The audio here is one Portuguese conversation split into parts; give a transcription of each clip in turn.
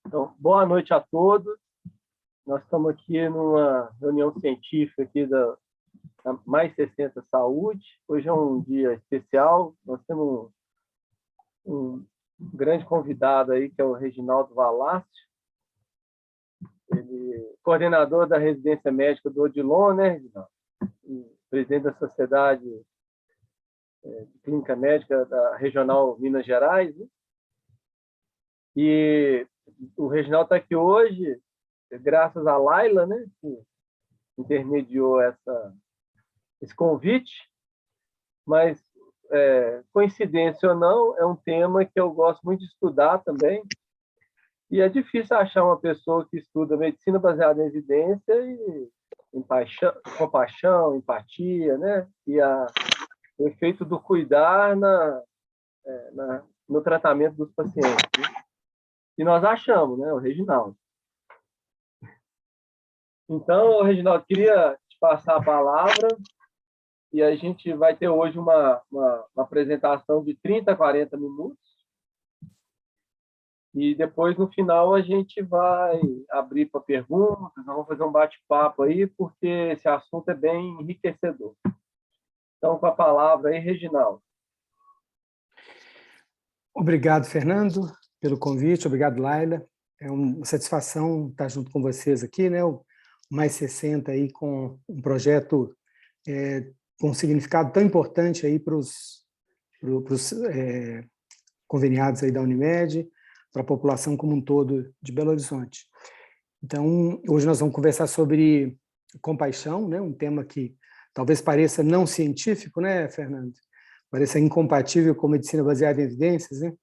Então, boa noite a todos. Nós estamos aqui numa reunião científica aqui da Mais 60 Saúde. Hoje é um dia especial. Nós temos um grande convidado aí, que é o Reginaldo Valastro. Ele é coordenador da residência médica do Odilon, né, Reginaldo? E presidente da Sociedade de Clínica Médica da Regional Minas Gerais, né? E o Reginaldo está aqui hoje graças a Laila, né, que intermediou esse convite, mas, coincidência ou não, é um tema que eu gosto muito de estudar também, e é difícil achar uma pessoa que estuda medicina baseada em evidência e compaixão, empatia, né, e o efeito do cuidar no tratamento dos pacientes, né? E nós achamos, né, o Reginaldo. Então, Reginaldo, queria te passar a palavra e a gente vai ter hoje uma apresentação de 30 a 40 minutos e depois, no final, a gente vai abrir para perguntas, nós vamos fazer um bate-papo aí, porque esse assunto é bem enriquecedor. Então, com a palavra aí, Reginaldo. Obrigado, Fernando, pelo convite. Obrigado, Laila. É uma satisfação estar junto com vocês aqui, né? O Mais 60 aí com um projeto com um significado tão importante aí para os conveniados aí da Unimed, para a população como um todo de Belo Horizonte. Então, hoje nós vamos conversar sobre compaixão, né? Um tema que talvez pareça não científico, né, Fernando? Pareça incompatível com medicina baseada em evidências, né?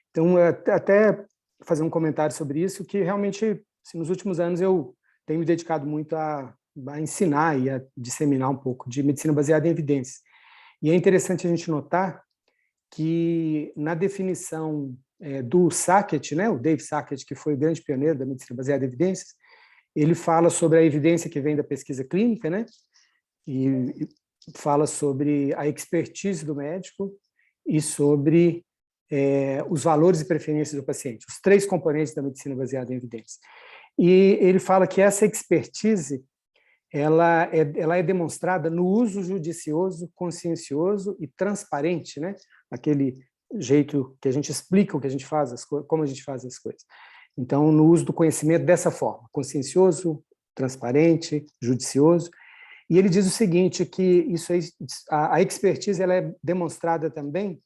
Então, até fazer um comentário sobre isso, que realmente, assim, nos últimos anos eu tenho me dedicado muito a ensinar e a disseminar um pouco de medicina baseada em evidências. E é interessante a gente notar que na definição do Sackett, né, o Dave Sackett, que foi o grande pioneiro da medicina baseada em evidências, ele fala sobre a evidência que vem da pesquisa clínica, né, e fala sobre a expertise do médico e sobre os valores e preferências do paciente, os três componentes da medicina baseada em evidências. E ele fala que essa expertise ela é demonstrada no uso judicioso, consciencioso e transparente, né? Aquele jeito que a gente explica o que a gente faz, como a gente faz as coisas. Então, no uso do conhecimento dessa forma, consciencioso, transparente, judicioso. E ele diz o seguinte, que isso aí, a expertise ela é demonstrada também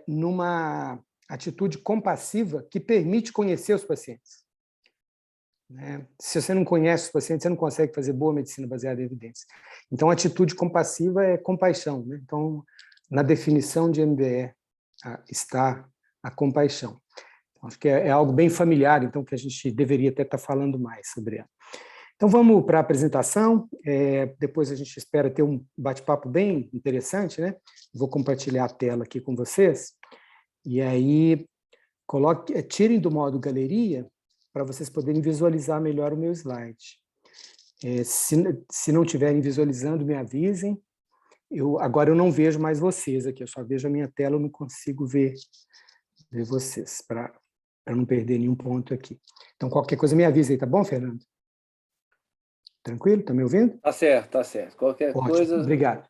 numa atitude compassiva que permite conhecer os pacientes. Se você não conhece os pacientes, você não consegue fazer boa medicina baseada em evidência. Então, a atitude compassiva é compaixão, né? Então, na definição de MBE está a compaixão. Então, acho que é algo bem familiar, então, que a gente deveria até estar falando mais sobre ela. Então, vamos para a apresentação. Depois a gente espera ter um bate-papo bem interessante, né? Vou compartilhar a tela aqui com vocês. E aí, tirem do modo galeria, para vocês poderem visualizar melhor o meu slide. Se não estiverem visualizando, me avisem. Agora eu não vejo mais vocês aqui, eu só vejo a minha tela, eu não consigo ver vocês, para não perder nenhum ponto aqui. Então, qualquer coisa me avisa aí, tá bom, Fernando? Tranquilo? Está me ouvindo? Tá certo, tá certo. Qualquer Ótimo, coisa... obrigado.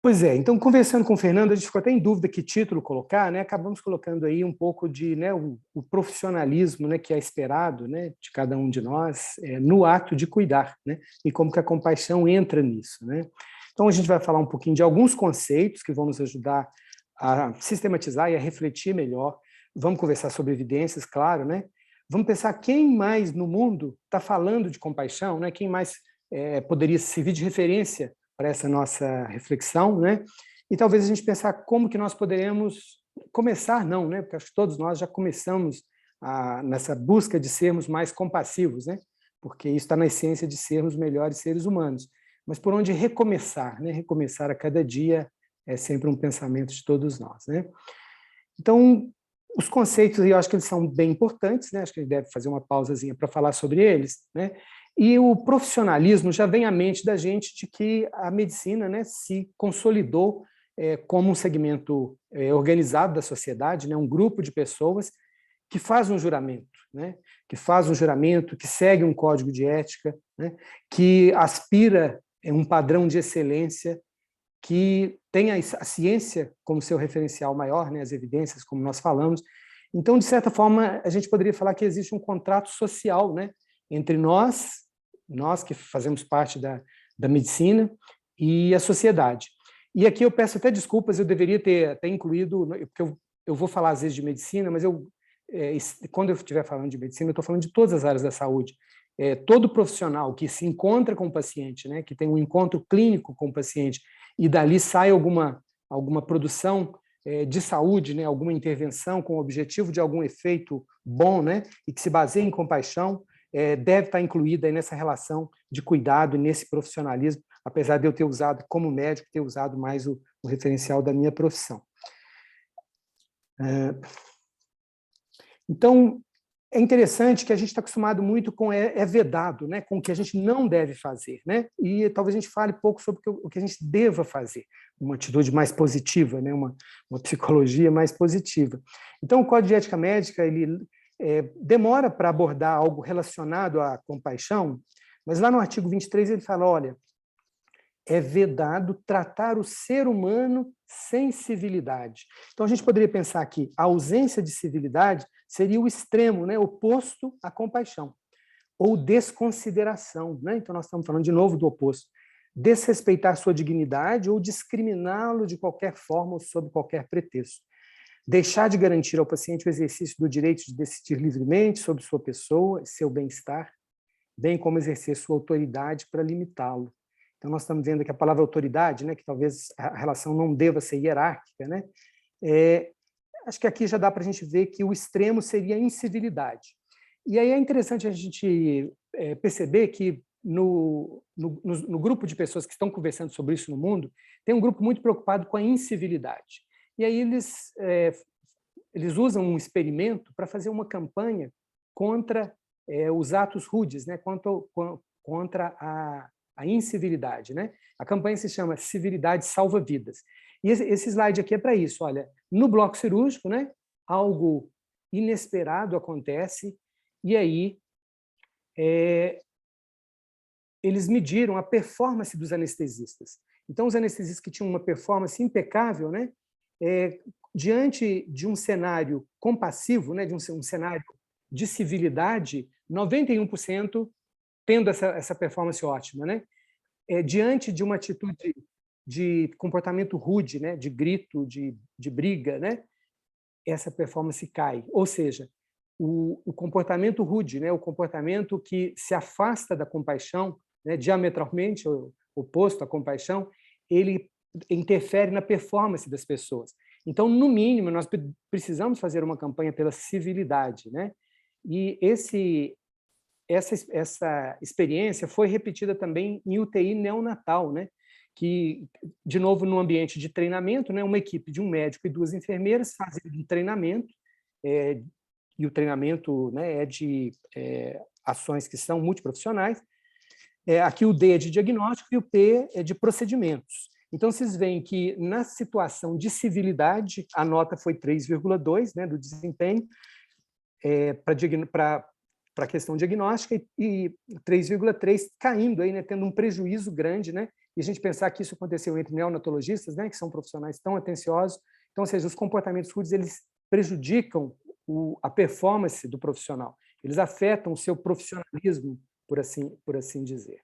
Pois é, então, conversando com o Fernando, a gente ficou até em dúvida que título colocar, né? Acabamos colocando aí um pouco de, né, o profissionalismo, né, que é esperado, né, de cada um de nós no ato de cuidar, né? E como que a compaixão entra nisso, né? Então, a gente vai falar um pouquinho de alguns conceitos que vão nos ajudar a sistematizar e a refletir melhor. Vamos conversar sobre evidências, claro, né? Vamos pensar quem mais no mundo está falando de compaixão, né? Quem mais poderia servir de referência para essa nossa reflexão, né? E talvez a gente pensar como que nós poderemos começar, não, né? Porque acho que todos nós já começamos nessa busca de sermos mais compassivos, né? Porque isso está na essência de sermos melhores seres humanos. Mas por onde recomeçar, né? Recomeçar a cada dia é sempre um pensamento de todos nós, né? Então, os conceitos, eu acho que eles são bem importantes, né? Acho que a gente deve fazer uma pausazinha para falar sobre eles, né? E o profissionalismo já vem à mente da gente de que a medicina, né, se consolidou como um segmento organizado da sociedade, né, um grupo de pessoas que faz um juramento né, que faz um juramento, que segue um código de ética, né, que aspira a um padrão de excelência, que tem a ciência como seu referencial maior, né, as evidências, como nós falamos. Então, de certa forma, a gente poderia falar que existe um contrato social, né, entre nós que fazemos parte da medicina, e a sociedade. E aqui eu peço até desculpas, eu deveria ter até incluído, porque eu vou falar às vezes de medicina, mas quando eu estiver falando de medicina, eu estou falando de todas as áreas da saúde. Todo profissional que se encontra com o paciente, né, que tem um encontro clínico com o paciente, e dali sai alguma produção de saúde, né, alguma intervenção com o objetivo de algum efeito bom, né, e que se baseia em compaixão, deve estar incluída aí nessa relação de cuidado, nesse profissionalismo, apesar de eu ter usado, como médico, ter usado mais o referencial da minha profissão. Então, é interessante que a gente está acostumado muito com vedado, né, com o que a gente não deve fazer, né, e talvez a gente fale pouco sobre o que a gente deva fazer, uma atitude mais positiva, né, uma psicologia mais positiva. Então, o Código de Ética Médica, ele demora para abordar algo relacionado à compaixão, mas lá no artigo 23 ele fala, olha, é vedado tratar o ser humano sem civilidade. Então, a gente poderia pensar que a ausência de civilidade seria o extremo, né, oposto à compaixão, ou desconsideração, né? Então, nós estamos falando de novo do oposto. Desrespeitar sua dignidade ou discriminá-lo de qualquer forma ou sob qualquer pretexto. Deixar de garantir ao paciente o exercício do direito de decidir livremente sobre sua pessoa e seu bem-estar, bem como exercer sua autoridade para limitá-lo. Então, nós estamos vendo que a palavra autoridade, né, que talvez a relação não deva ser hierárquica, né, acho que aqui já dá para a gente ver que o extremo seria a incivilidade. E aí é interessante a gente perceber que no grupo de pessoas que estão conversando sobre isso no mundo, tem um grupo muito preocupado com a incivilidade. E aí eles usam um experimento para fazer uma campanha contra os atos rudes, né, contra a incivilidade, né? A campanha se chama Civilidade Salva Vidas. E esse slide aqui é para isso. Olha, no bloco cirúrgico, né, algo inesperado acontece e aí eles mediram a performance dos anestesistas. Então, os anestesistas que tinham uma performance impecável, né, diante de um cenário compassivo, né, de um cenário de civilidade, 91% tendo essa performance ótima, né? Diante de uma atitude de comportamento rude, né? De grito, de briga, né? Essa performance cai. Ou seja, o comportamento rude, né? O comportamento que se afasta da compaixão, né? Diametralmente oposto à compaixão, ele interfere na performance das pessoas. Então, no mínimo, nós precisamos fazer uma campanha pela civilidade, né? E essa experiência foi repetida também em UTI neonatal, né? Que, de novo, no ambiente de treinamento, né? Uma equipe de um médico e 2 enfermeiras fazendo um treinamento, e o treinamento, né, é de ações que são multiprofissionais. Aqui o D é de diagnóstico e o P é de procedimentos. Então, vocês veem que, na situação de civilidade, a nota foi 3,2, né, do desempenho, para a questão diagnóstica, e 3,3 caindo, aí, né, tendo um prejuízo grande, né? E a gente pensar que isso aconteceu entre neonatologistas, né, que são profissionais tão atenciosos. Então, ou seja, os comportamentos rudes, eles prejudicam a performance do profissional, eles afetam o seu profissionalismo, por assim dizer.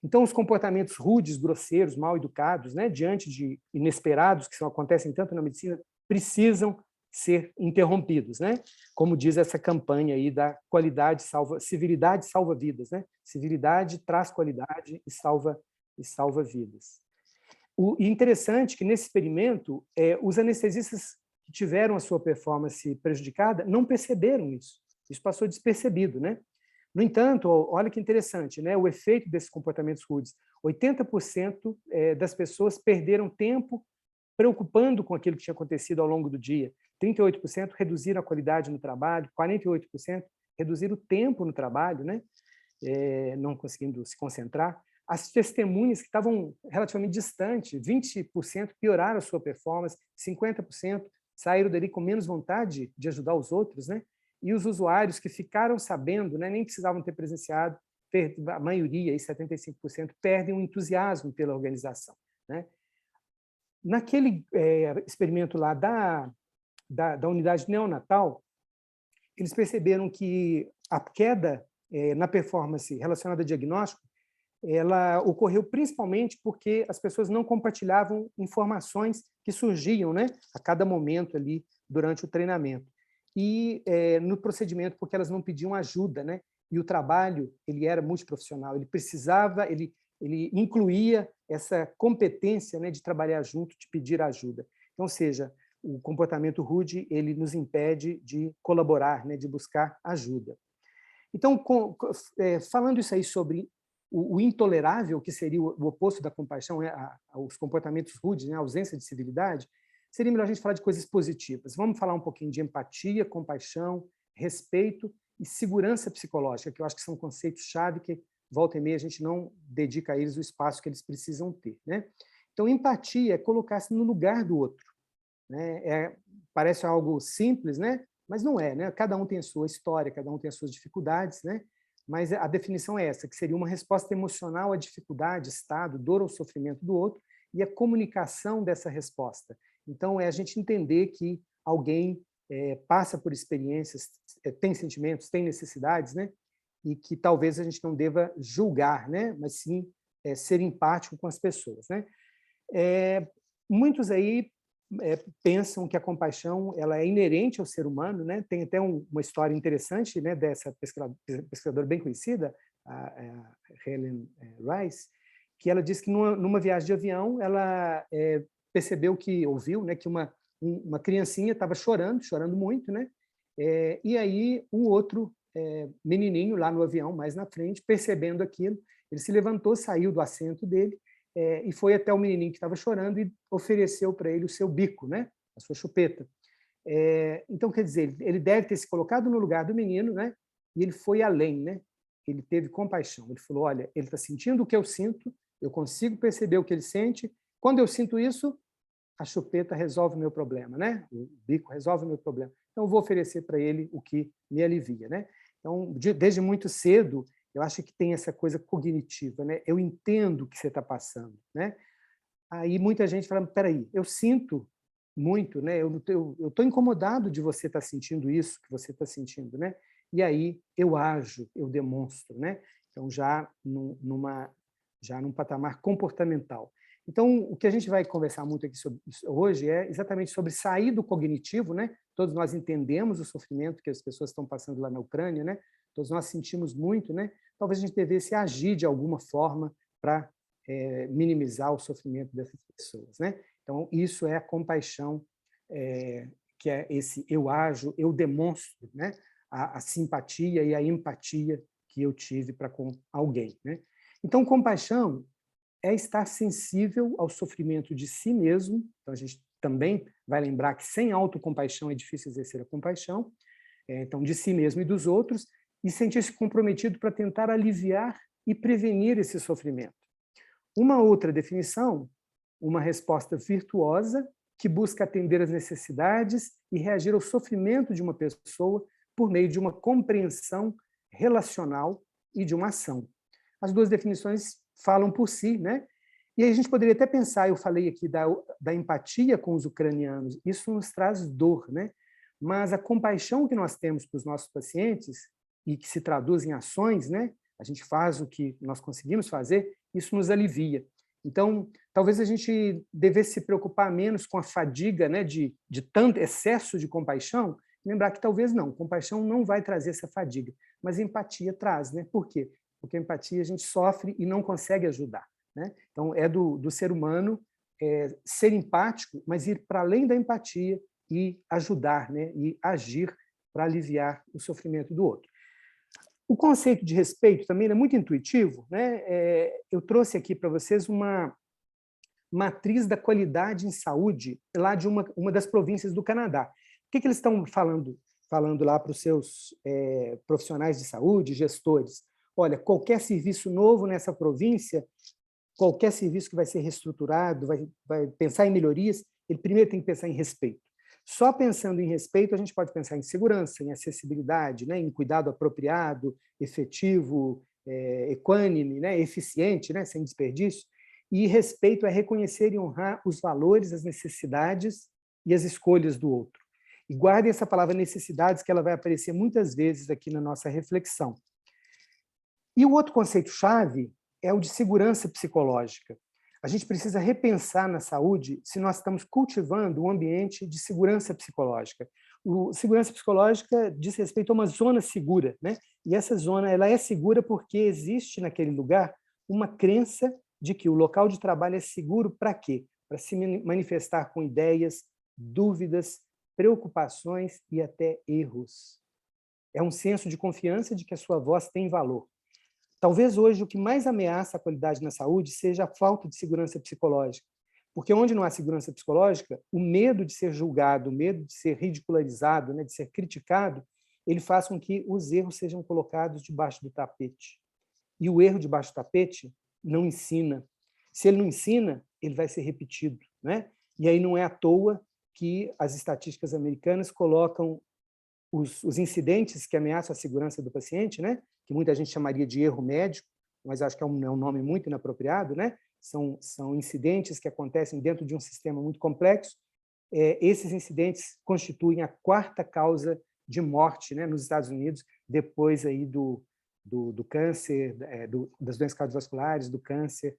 Então, os comportamentos rudes, grosseiros, mal educados, né, diante de inesperados, que acontecem tanto na medicina, precisam ser interrompidos, né? Como diz essa campanha aí da civilidade salva vidas, né? Civilidade traz qualidade e salva vidas. O interessante é que nesse experimento os anestesistas que tiveram a sua performance prejudicada não perceberam isso. Isso passou despercebido, né? No entanto, olha que interessante, né? O efeito desses comportamentos rudes. 80% das pessoas perderam tempo preocupando com aquilo que tinha acontecido ao longo do dia. 38% reduziram a qualidade no trabalho, 48% reduziram o tempo no trabalho, né? Não conseguindo se concentrar. As testemunhas que estavam relativamente distantes, 20% pioraram a sua performance, 50% saíram dali com menos vontade de ajudar os outros, né? e os usuários que ficaram sabendo, né, nem precisavam ter presenciado, a maioria, 75%, perdem o entusiasmo pela organização, né? Naquele experimento lá da unidade neonatal, eles perceberam que a queda na performance relacionada ao diagnóstico ela ocorreu principalmente porque as pessoas não compartilhavam informações que surgiam, né, a cada momento ali durante o treinamento. E no procedimento, porque elas não pediam ajuda, né? E o trabalho ele era multiprofissional, ele incluía essa competência, né, de trabalhar junto, de pedir ajuda. Então, ou seja, o comportamento rude ele nos impede de colaborar, né, de buscar ajuda. Então, falando isso aí sobre o intolerável, que seria o oposto da compaixão, os comportamentos rudes, né, a ausência de civilidade, seria melhor a gente falar de coisas positivas. Vamos falar um pouquinho de empatia, compaixão, respeito e segurança psicológica, que eu acho que são conceitos-chave que, volta e meia, a gente não dedica a eles o espaço que eles precisam ter, né? Então, empatia é colocar-se no lugar do outro, né? Parece algo simples, né? Mas não é, né? Cada um tem a sua história, cada um tem as suas dificuldades, né? Mas a definição é essa, que seria uma resposta emocional à dificuldade, estado, dor ou sofrimento do outro e a comunicação dessa resposta. Então, é a gente entender que alguém passa por experiências, tem sentimentos, tem necessidades, né? E que talvez a gente não deva julgar, né? Mas sim ser empático com as pessoas, né? Muitos aí pensam que a compaixão ela é inerente ao ser humano, né? Tem até uma história interessante, né, dessa pesquisadora bem conhecida, a Helen Rice, que ela disse que numa viagem de avião ela percebeu que ouviu, né, que uma criancinha estava chorando muito, né? E aí um outro menininho lá no avião, mais na frente, percebendo aquilo, ele se levantou, saiu do assento dele e foi até o menininho que estava chorando e ofereceu para ele o seu bico, né? A sua chupeta. Então, quer dizer, ele deve ter se colocado no lugar do menino, né? E ele foi além, né? Ele teve compaixão. Ele falou, olha, ele está sentindo o que eu sinto, eu consigo perceber o que ele sente. Quando eu sinto isso, a chupeta resolve o meu problema, né? O bico resolve o meu problema. Então, eu vou oferecer para ele o que me alivia, né? Então, desde muito cedo, eu acho que tem essa coisa cognitiva, né? Eu entendo o que você está passando, né? Aí muita gente fala, peraí, eu sinto muito, né? Eu estou incomodado de você estar sentindo isso que você está sentindo, né? E aí eu ajo, eu demonstro, né? Então já num patamar comportamental. Então o que a gente vai conversar muito aqui hoje é exatamente sobre sair do cognitivo, né? Todos nós entendemos o sofrimento que as pessoas estão passando lá na Ucrânia, né? Todos nós sentimos muito, né? Talvez a gente devesse agir de alguma forma para minimizar o sofrimento dessas pessoas, né? Então, isso é a compaixão, que é esse eu ajo, eu demonstro, né? A simpatia e a empatia que eu tive para com alguém, né? Então, compaixão é estar sensível ao sofrimento de si mesmo. Então, a gente também vai lembrar que sem autocompaixão é difícil exercer a compaixão, então, de si mesmo e dos outros, e sentir-se comprometido para tentar aliviar e prevenir esse sofrimento. Uma outra definição, uma resposta virtuosa que busca atender às necessidades e reagir ao sofrimento de uma pessoa por meio de uma compreensão relacional e de uma ação. As duas definições falam por si, né? E aí a gente poderia até pensar, eu falei aqui da empatia com os ucranianos, isso nos traz dor, né? Mas a compaixão que nós temos para os nossos pacientes e que se traduz em ações, né? A gente faz o que nós conseguimos fazer, isso nos alivia. Então, talvez a gente devesse se preocupar menos com a fadiga, né, de tanto excesso de compaixão, lembrar que talvez não, compaixão não vai trazer essa fadiga, mas empatia traz, né? Por quê? Porque a empatia a gente sofre e não consegue ajudar, né? Então, é do ser humano ser empático, mas ir para além da empatia e ajudar, né, e agir para aliviar o sofrimento do outro. O conceito de respeito também é muito intuitivo, né? Eu trouxe aqui para vocês uma matriz da qualidade em saúde lá de uma das províncias do Canadá. O que eles estão falando lá para os seus profissionais de saúde, gestores? Olha, qualquer serviço novo nessa província, qualquer serviço que vai ser reestruturado, vai pensar em melhorias, ele primeiro tem que pensar em respeito. Só pensando em respeito, a gente pode pensar em segurança, em acessibilidade, né, em cuidado apropriado, efetivo, equânime, né, eficiente, né, sem desperdício. E respeito é reconhecer e honrar os valores, as necessidades e as escolhas do outro. E guardem essa palavra necessidades, que ela vai aparecer muitas vezes aqui na nossa reflexão. E o outro conceito-chave é o de segurança psicológica. A gente precisa repensar na saúde se nós estamos cultivando um ambiente de segurança psicológica. Segurança psicológica diz respeito a uma zona segura, né? E essa zona ela é segura porque existe naquele lugar uma crença de que o local de trabalho é seguro para quê? Para se manifestar com ideias, dúvidas, preocupações e até erros. É um senso de confiança de que a sua voz tem valor. Talvez hoje o que mais ameaça a qualidade na saúde seja a falta de segurança psicológica. Porque onde não há segurança psicológica, o medo de ser julgado, o medo de ser ridicularizado, né, de ser criticado, ele faz com que os erros sejam colocados debaixo do tapete. E o erro debaixo do tapete não ensina. Se ele não ensina, ele vai ser repetido, né? E aí não é à toa que as estatísticas americanas colocam os incidentes que ameaçam a segurança do paciente, né? Que muita gente chamaria de erro médico, mas acho que é um nome muito inapropriado, né? São incidentes que acontecem dentro de um sistema muito complexo. Esses incidentes constituem a quarta causa de morte, né, nos Estados Unidos, depois aí do câncer, das doenças cardiovasculares, do câncer.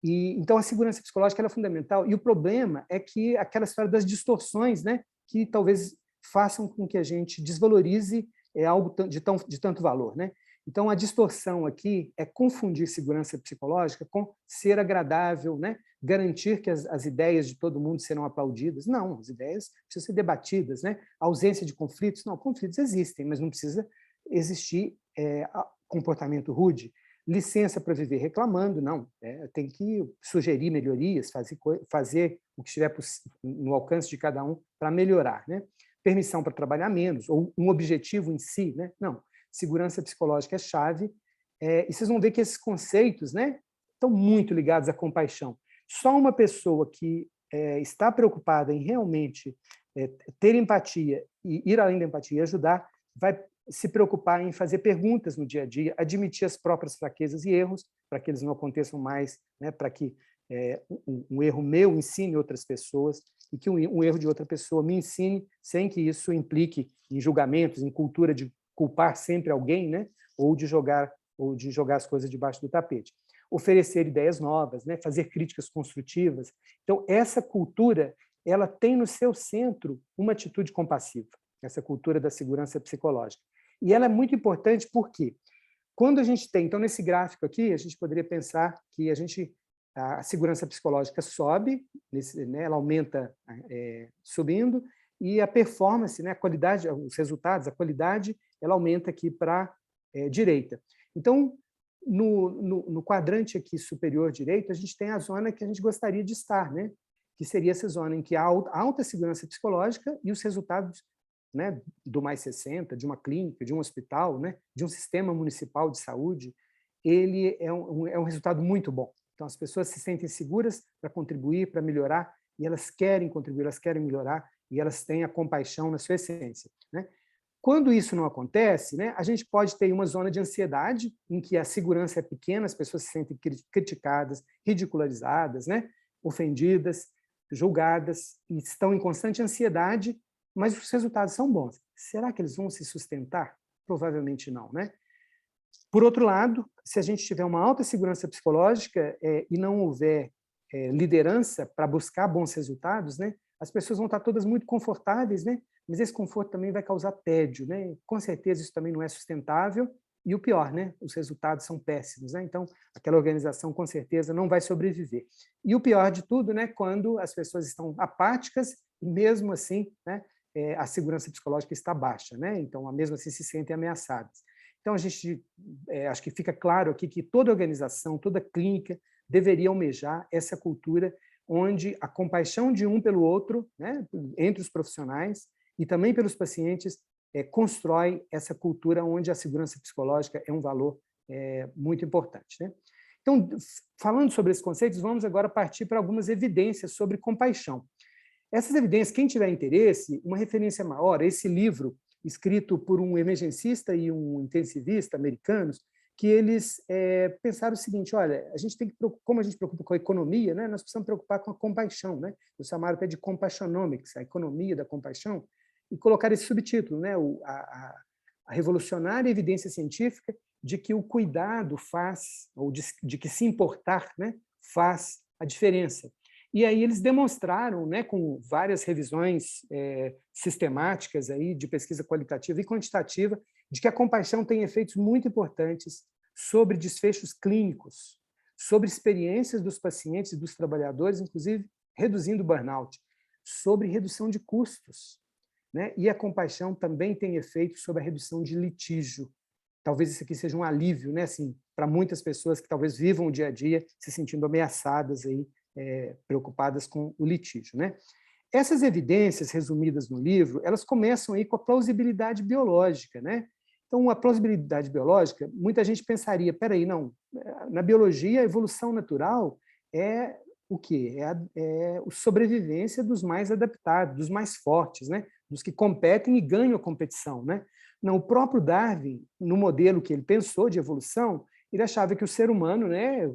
Então, a segurança psicológica ela é fundamental. E o problema é que aquela história das distorções, né, que talvez façam com que a gente desvalorize algo de tanto valor, né? Então, a distorção aqui é confundir segurança psicológica com ser agradável, né? Garantir que as ideias de todo mundo serão aplaudidas. Não, as ideias precisam ser debatidas, né? A ausência de conflitos, não, conflitos existem, mas não precisa existir comportamento rude. Licença para viver reclamando, não. Tem que sugerir melhorias, fazer o que estiver no alcance de cada um para melhorar, né? Permissão para trabalhar menos, ou um objetivo em si, né? Não. Segurança psicológica é chave, e vocês vão ver que esses conceitos, né, estão muito ligados à compaixão. Só uma pessoa que está preocupada em realmente ter empatia e ir além da empatia e ajudar, vai se preocupar em fazer perguntas no dia a dia, admitir as próprias fraquezas e erros, para que eles não aconteçam mais, né, para que um erro meu ensine outras pessoas e que um erro de outra pessoa me ensine, sem que isso implique em julgamentos, em cultura de culpar sempre alguém, né, ou de jogar as coisas debaixo do tapete. Oferecer ideias novas, né, fazer críticas construtivas. Então, essa cultura ela tem no seu centro uma atitude compassiva, essa cultura da segurança psicológica. E ela é muito importante porque, quando a gente tem, então, nesse gráfico aqui, a gente poderia pensar que a segurança psicológica sobe, né, ela aumenta subindo, e a performance, né, a qualidade, os resultados, a qualidade, ela aumenta aqui para a direita. Então, no quadrante aqui superior direito, a gente tem a zona que a gente gostaria de estar, né, que seria essa zona em que há alta segurança psicológica e os resultados, né, do mais 60, de uma clínica, de um hospital, né, de um sistema municipal de saúde, ele é um resultado muito bom. Então, as pessoas se sentem seguras para contribuir, para melhorar, e elas querem contribuir, elas querem melhorar, e elas têm a compaixão na sua essência, né? Quando isso não acontece, né, a gente pode ter uma zona de ansiedade, em que a segurança é pequena, as pessoas se sentem criticadas, ridicularizadas, né, ofendidas, julgadas, e estão em constante ansiedade, mas os resultados são bons. Será que eles vão se sustentar? Provavelmente não, né? Por outro lado, se a gente tiver uma alta segurança psicológica e não houver liderança para buscar bons resultados, né, as pessoas vão estar todas muito confortáveis, né, mas esse conforto também vai causar tédio, né? Com certeza isso também não é sustentável, e o pior, né, os resultados são péssimos, né? Então, aquela organização com certeza não vai sobreviver. E o pior de tudo, né, quando as pessoas estão apáticas e mesmo assim, né, a segurança psicológica está baixa, né? Então, mesmo assim se sentem ameaçadas. Então, a gente acho que fica claro aqui que toda organização, toda clínica deveria almejar essa cultura onde a compaixão de um pelo outro, né, entre os profissionais e também pelos pacientes, constrói essa cultura onde a segurança psicológica é um valor muito importante, né? Então, falando sobre esses conceitos, vamos agora partir para algumas evidências sobre compaixão. Essas evidências, quem tiver interesse, uma referência maior, esse livro, escrito por um emergencista e um intensivista americanos, que eles pensaram o seguinte: olha, a gente tem que, como a gente preocupa com a economia, né, nós precisamos preocupar com a compaixão, né? Eles chamaram até de compassionomics, a economia da compaixão, e colocar esse subtítulo, né, a revolucionária evidência científica de que o cuidado faz, ou de que se importar, né, faz a diferença. E aí eles demonstraram, né, com várias revisões sistemáticas aí de pesquisa qualitativa e quantitativa, de que a compaixão tem efeitos muito importantes sobre desfechos clínicos, sobre experiências dos pacientes e dos trabalhadores, inclusive reduzindo o burnout, sobre redução de custos, né? E a compaixão também tem efeito sobre a redução de litígio. Talvez isso aqui seja um alívio, né, assim, para muitas pessoas que talvez vivam o dia a dia se sentindo ameaçadas, aí, preocupadas com o litígio, né? Essas evidências resumidas no livro, elas começam aí com a plausibilidade biológica, né? Então, a plausibilidade biológica, muita gente pensaria, peraí, não, na biologia a evolução natural é o quê? É a sobrevivência dos mais adaptados, dos mais fortes, né? Dos que competem e ganham a competição, né? Não, o próprio Darwin, no modelo que ele pensou de evolução, ele achava que o ser humano, né,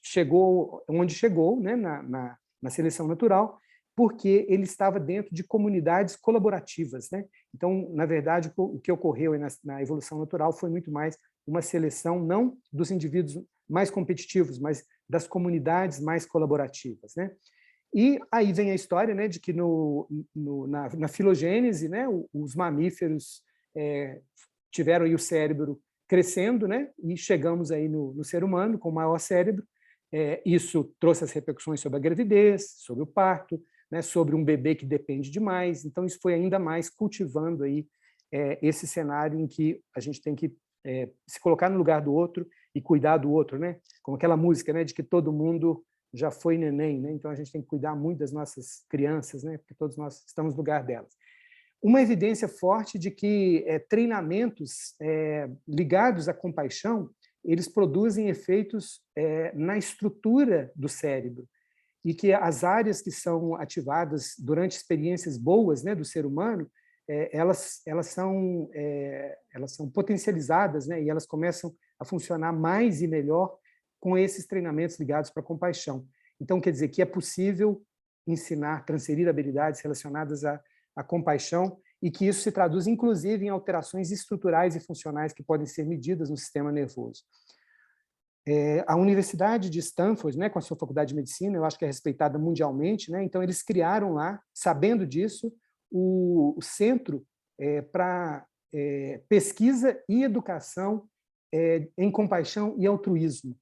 chegou onde chegou, né, na seleção natural, porque ele estava dentro de comunidades colaborativas, né? Então, na verdade, o que ocorreu na evolução natural foi muito mais uma seleção não dos indivíduos mais competitivos, mas das comunidades mais colaborativas, né? E aí vem a história, né, de que na filogênese, né, os mamíferos tiveram aí o cérebro crescendo, né, e chegamos aí no ser humano com o maior cérebro. Isso trouxe as repercussões sobre a gravidez, sobre o parto, né, sobre um bebê que depende demais. Então, isso foi ainda mais cultivando aí esse cenário em que a gente tem que se colocar no lugar do outro e cuidar do outro, né? Como aquela música, né, de que todo mundo já foi neném, né? Então a gente tem que cuidar muito das nossas crianças, né? Porque todos nós estamos no lugar delas. Uma evidência forte de que treinamentos ligados à compaixão, eles produzem efeitos na estrutura do cérebro, e que as áreas que são ativadas durante experiências boas, né, do ser humano, elas são potencializadas, né, e elas começam a funcionar mais e melhor com esses treinamentos ligados para a compaixão. Então, quer dizer que é possível ensinar, transferir habilidades relacionadas à compaixão, e que isso se traduz, inclusive, em alterações estruturais e funcionais que podem ser medidas no sistema nervoso. A Universidade de Stanford, né, com a sua faculdade de medicina, eu acho que é respeitada mundialmente, né, então eles criaram lá, sabendo disso, o Centro para Pesquisa e Educação em Compaixão e Altruísmo.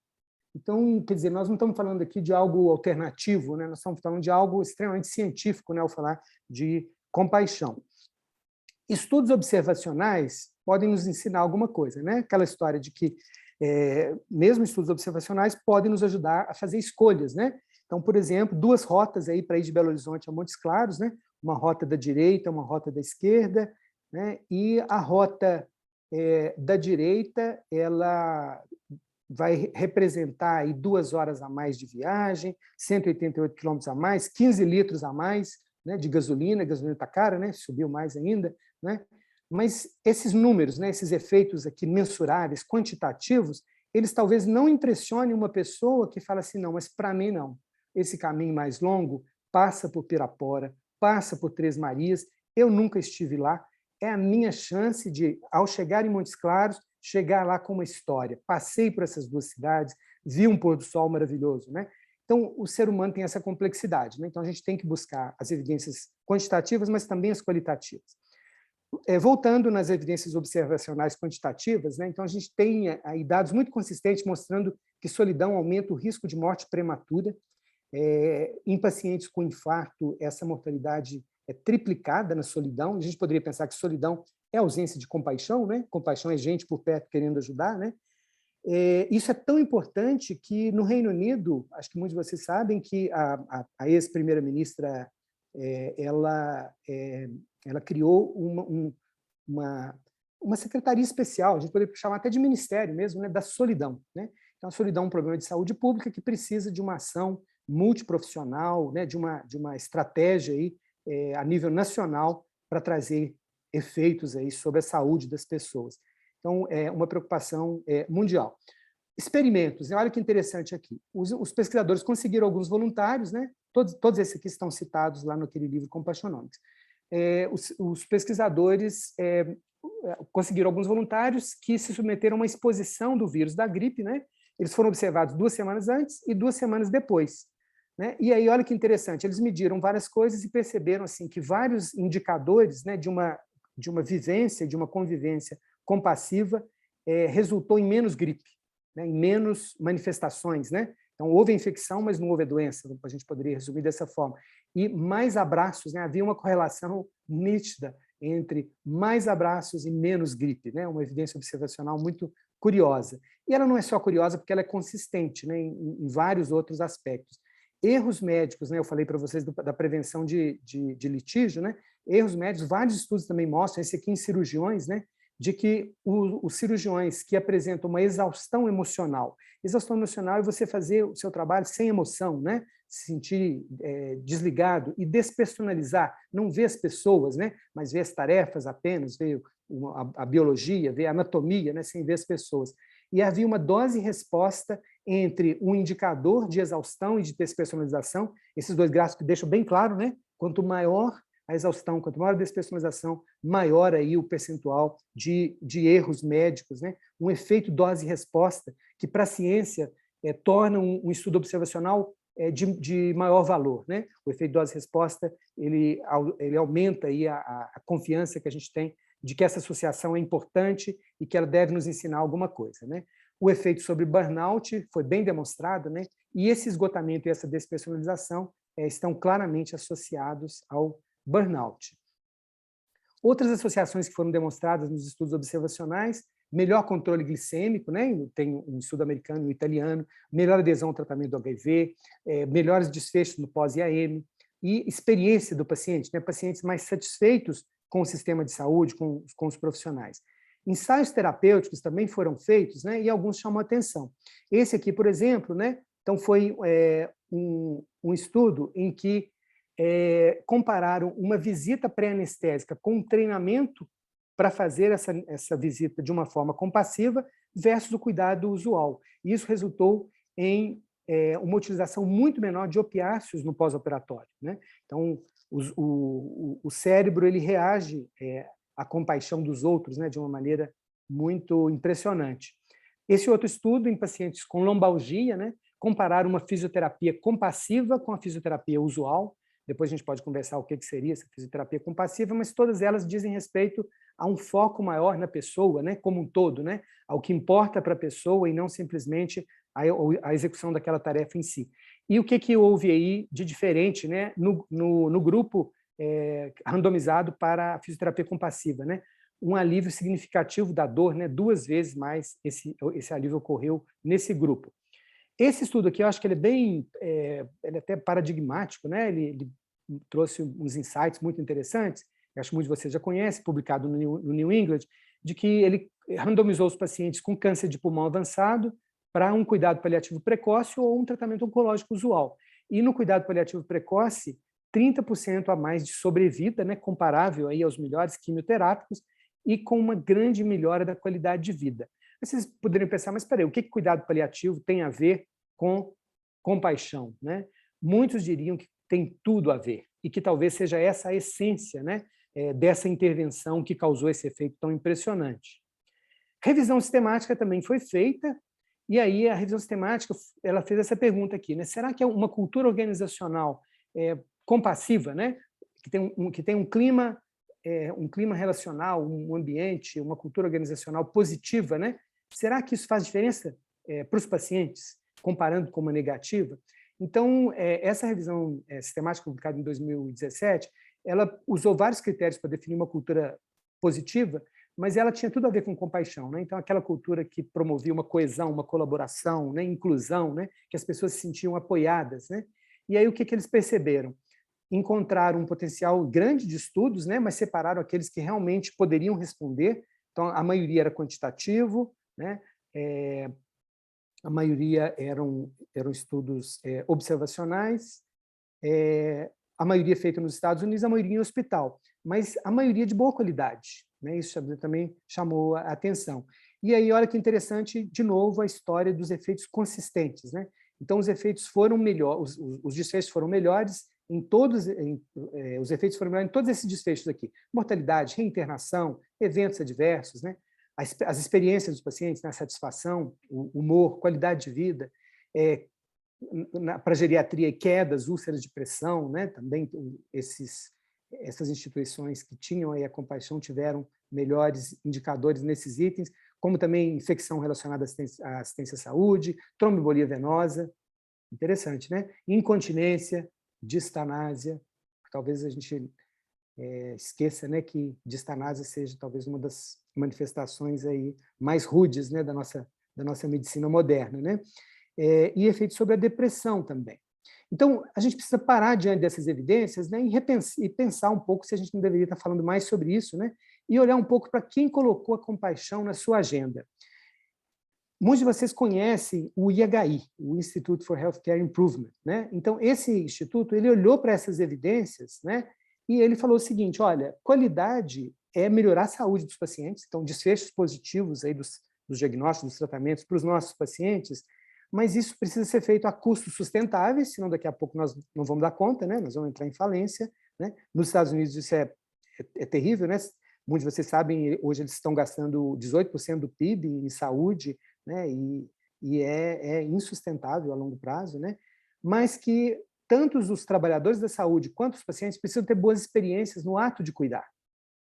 Então, quer dizer, nós não estamos falando aqui de algo alternativo, né, nós estamos falando de algo extremamente científico, né, ao falar de compaixão. Estudos observacionais podem nos ensinar alguma coisa, né? Aquela história de que mesmo estudos observacionais podem nos ajudar a fazer escolhas, né? Então, por exemplo, 2 rotas aí para ir de Belo Horizonte a Montes Claros, né? Uma rota da direita, uma rota da esquerda, né? E a rota da direita, ela vai representar aí 2 horas a mais de viagem, 188 quilômetros a mais, 15 litros a mais, né, de gasolina. A gasolina está cara, né? Subiu mais ainda, né? Mas esses números, né, esses efeitos aqui mensuráveis, quantitativos, eles talvez não impressionem uma pessoa que fala assim, não, mas para mim não. Esse caminho mais longo passa por Pirapora, passa por Três Marias, eu nunca estive lá, é a minha chance de, ao chegar em Montes Claros, chegar lá com uma história. Passei por essas 2 cidades, vi um pôr do sol maravilhoso, né? Então, o ser humano tem essa complexidade, né? Então, a gente tem que buscar as evidências quantitativas, mas também as qualitativas. Voltando nas evidências observacionais quantitativas, né, então a gente tem aí dados muito consistentes mostrando que solidão aumenta o risco de morte prematura. Em pacientes com infarto, essa mortalidade é triplicada na solidão. A gente poderia pensar que solidão é ausência de compaixão, né? Compaixão é gente por perto querendo ajudar, né? Isso é tão importante que no Reino Unido, acho que muitos de vocês sabem que a ex-primeira-ministra ela criou uma secretaria especial, a gente poderia chamar até de ministério mesmo, né, da solidão, né? Então, a solidão é um problema de saúde pública que precisa de uma ação multiprofissional, né, de uma estratégia aí a nível nacional para trazer efeitos aí sobre a saúde das pessoas. Então, é uma preocupação mundial. Experimentos, olha que interessante aqui. Os pesquisadores conseguiram alguns voluntários, né? Todos esses aqui estão citados lá naquele livro Compassionomics. Os pesquisadores conseguiram alguns voluntários que se submeteram a uma exposição do vírus da gripe, né? Eles foram observados 2 semanas antes e 2 semanas depois, né? E aí, olha que interessante, eles mediram várias coisas e perceberam assim, que vários indicadores, né, de uma vivência, de uma convivência compassiva, resultou em menos gripe, né, em menos manifestações, né? Então, houve a infecção, mas não houve a doença, a gente poderia resumir dessa forma. E mais abraços, né? Havia uma correlação nítida entre mais abraços e menos gripe, né? Uma evidência observacional muito curiosa. E ela não é só curiosa porque ela é consistente, né, em vários outros aspectos. Erros médicos, né? Eu falei para vocês da prevenção de litígio, né? Erros médicos, vários estudos também mostram, esse aqui em cirurgiões, né? De que os cirurgiões que apresentam uma exaustão emocional é você fazer o seu trabalho sem emoção, né? Se sentir desligado e despersonalizar, não ver as pessoas, né? Mas ver as tarefas apenas, ver a biologia, ver a anatomia, né? Sem ver as pessoas. E havia uma dose-resposta entre um indicador de exaustão e de despersonalização, esses 2 gráficos deixam bem claro, né? Quanto maior a exaustão, quanto maior a despersonalização, maior aí o percentual de erros médicos, né? Um efeito dose-resposta que, para a ciência, torna um estudo observacional de maior valor, né? O efeito dose-resposta ele aumenta aí a confiança que a gente tem de que essa associação é importante e que ela deve nos ensinar alguma coisa, né? O efeito sobre burnout foi bem demonstrado, né? E esse esgotamento e essa despersonalização estão claramente associados ao burnout. Outras associações que foram demonstradas nos estudos observacionais: melhor controle glicêmico, né? Tem um estudo americano e um italiano, melhor adesão ao tratamento do HIV, melhores desfechos no pós-IAM, e experiência do paciente, né? Pacientes mais satisfeitos com o sistema de saúde, com os profissionais. Ensaios terapêuticos também foram feitos, né? E alguns chamam a atenção. Esse aqui, por exemplo, né? Então, foi um estudo em que compararam uma visita pré-anestésica com um treinamento para fazer essa visita de uma forma compassiva versus o cuidado usual. E isso resultou em uma utilização muito menor de opiáceos no pós-operatório, né? Então, o cérebro ele reage à compaixão dos outros, né, de uma maneira muito impressionante. Esse outro estudo em pacientes com lombalgia, né, compararam uma fisioterapia compassiva com a fisioterapia usual. Depois a gente pode conversar o que seria essa fisioterapia compassiva, mas todas elas dizem respeito a um foco maior na pessoa, né, como um todo, né, ao que importa para a pessoa e não simplesmente a execução daquela tarefa em si. E o que houve aí de diferente, né, no grupo randomizado para a fisioterapia compassiva, né? Um alívio significativo da dor, né, 2 vezes mais esse alívio ocorreu nesse grupo. Esse estudo aqui, eu acho que ele é bem, ele é até paradigmático, né? Ele trouxe uns insights muito interessantes, eu acho que muitos de vocês já conhecem, publicado no New England, de que ele randomizou os pacientes com câncer de pulmão avançado para um cuidado paliativo precoce ou um tratamento oncológico usual. E no cuidado paliativo precoce, 30% a mais de sobrevida, né, comparável aí aos melhores quimioterápicos, e com uma grande melhora da qualidade de vida. Vocês poderiam pensar, mas espera aí, o que cuidado paliativo tem a ver com compaixão, né? Muitos diriam que tem tudo a ver, e que talvez seja essa a essência, né, dessa intervenção que causou esse efeito tão impressionante. Revisão sistemática também foi feita, e aí a revisão sistemática ela fez essa pergunta aqui, né? Será que é uma cultura organizacional compassiva, né? Que tem um clima relacional, um ambiente, uma cultura organizacional positiva, né? Será que isso faz diferença para os pacientes, comparando com uma negativa? Então, essa revisão sistemática publicada em 2017, ela usou vários critérios para definir uma cultura positiva, mas ela tinha tudo a ver com compaixão, né? Então, aquela cultura que promovia uma coesão, uma colaboração, né? Inclusão, né? Que as pessoas se sentiam apoiadas, né? E aí, o que eles perceberam? Encontraram um potencial grande de estudos, né? Mas separaram aqueles que realmente poderiam responder. Então, a maioria era quantitativo, né? A maioria eram estudos observacionais, a maioria feita nos Estados Unidos, a maioria em hospital, mas a maioria de boa qualidade, né? Isso também chamou a atenção. E aí, olha que interessante, de novo, a história dos efeitos consistentes, né? Então, os efeitos foram melhores, os desfechos foram melhores em todos, os efeitos foram melhores em todos esses desfechos aqui: mortalidade, reinternação, eventos adversos, né? As experiências dos pacientes, né? Satisfação, o humor, qualidade de vida, para geriatria, quedas, úlceras de pressão, né? Também essas instituições que tinham aí a compaixão tiveram melhores indicadores nesses itens, como também infecção relacionada à assistência à saúde, tromboembolia venosa, interessante, né? Incontinência, distanásia, talvez a gente esqueça, né, que distanásia seja talvez uma das manifestações aí mais rudes, né, da nossa medicina moderna, né? E efeitos sobre a depressão também. Então, a gente precisa parar diante dessas evidências, né, e pensar um pouco se a gente não deveria estar falando mais sobre isso, né, e olhar um pouco para quem colocou a compaixão na sua agenda. Muitos de vocês conhecem o IHI, o Institute for Healthcare Improvement, né? Então, esse instituto, ele olhou para essas evidências, né, e ele falou o seguinte: olha, qualidade é melhorar a saúde dos pacientes, então desfechos positivos aí dos diagnósticos, dos tratamentos para os nossos pacientes, mas isso precisa ser feito a custos sustentáveis, senão daqui a pouco nós não vamos dar conta, né? Nós vamos entrar em falência, né? Nos Estados Unidos isso é terrível, né? Muitos de vocês sabem, hoje eles estão gastando 18% do PIB em saúde, né? E é insustentável a longo prazo, né? Mas que tanto os trabalhadores da saúde quanto os pacientes precisam ter boas experiências no ato de cuidar.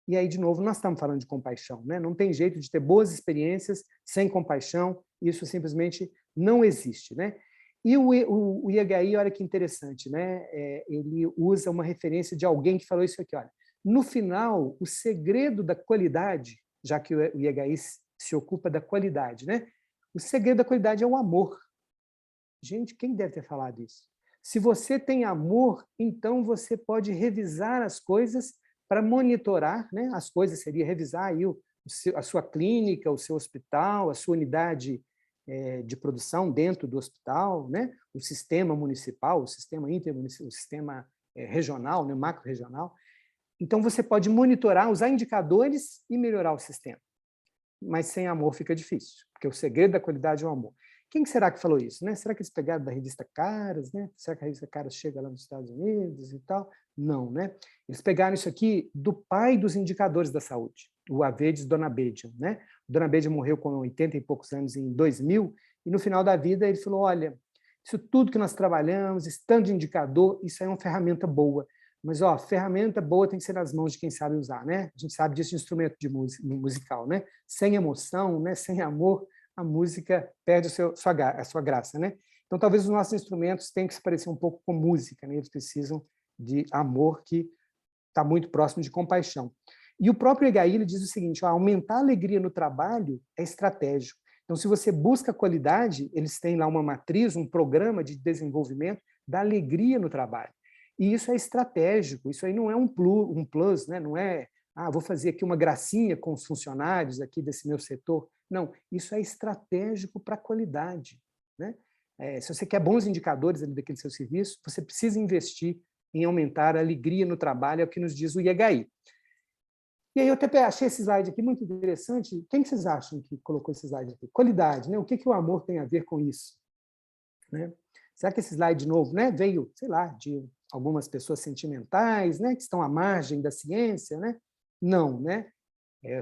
E aí, de novo, nós estamos falando de compaixão, né? Não tem jeito de ter boas experiências sem compaixão, isso simplesmente não existe, né? E o IHI, olha que interessante, né? Ele usa uma referência de alguém que falou isso aqui, olha: no final, o segredo da qualidade, já que o IHI se ocupa da qualidade, né? O segredo da qualidade é o amor. Gente, quem deve ter falado isso? Se você tem amor, então você pode revisar as coisas para monitorar, né? As coisas seria revisar aí a sua clínica, o seu hospital, a sua unidade de produção dentro do hospital, né? O sistema municipal, o sistema intermunicipal, o sistema regional, né? Macro-regional. Então, você pode monitorar, usar indicadores e melhorar o sistema. Mas sem amor fica difícil, porque o segredo da qualidade é o amor. Quem será que falou isso, né? Será que eles pegaram da revista Caras, né? Será que a revista Caras chega lá nos Estados Unidos e tal? Não, né? Eles pegaram isso aqui do pai dos indicadores da saúde, o Avedes Donabedian, né? O Donabedian morreu com 80 e poucos anos em 2000, e no final da vida ele falou: olha, isso tudo que nós trabalhamos, esse tanto de indicador, isso é uma ferramenta boa, mas ferramenta boa tem que ser nas mãos de quem sabe usar, né? A gente sabe disso de instrumento musical, né? Sem emoção, né? Sem amor, a música perde a sua graça, né? Então, talvez os nossos instrumentos tenham que se parecer um pouco com música, né? Eles precisam de amor que está muito próximo de compaixão. E o próprio IHI ele diz o seguinte: aumentar a alegria no trabalho é estratégico. Então, se você busca qualidade, eles têm lá uma matriz, um programa de desenvolvimento da alegria no trabalho. E isso é estratégico, isso aí não é um plus, né? Não é, vou fazer aqui uma gracinha com os funcionários aqui desse meu setor. Não, isso é estratégico para a qualidade, né? Se você quer bons indicadores ali daquele seu serviço, você precisa investir em aumentar a alegria no trabalho, é o que nos diz o IHI. E aí eu até achei esse slide aqui muito interessante. Quem vocês acham que colocou esse slide aqui? Qualidade, né? O que o amor tem a ver com isso? Né? Será que esse slide de novo, né, veio, sei lá, de algumas pessoas sentimentais, né, que estão à margem da ciência, né? Não, né?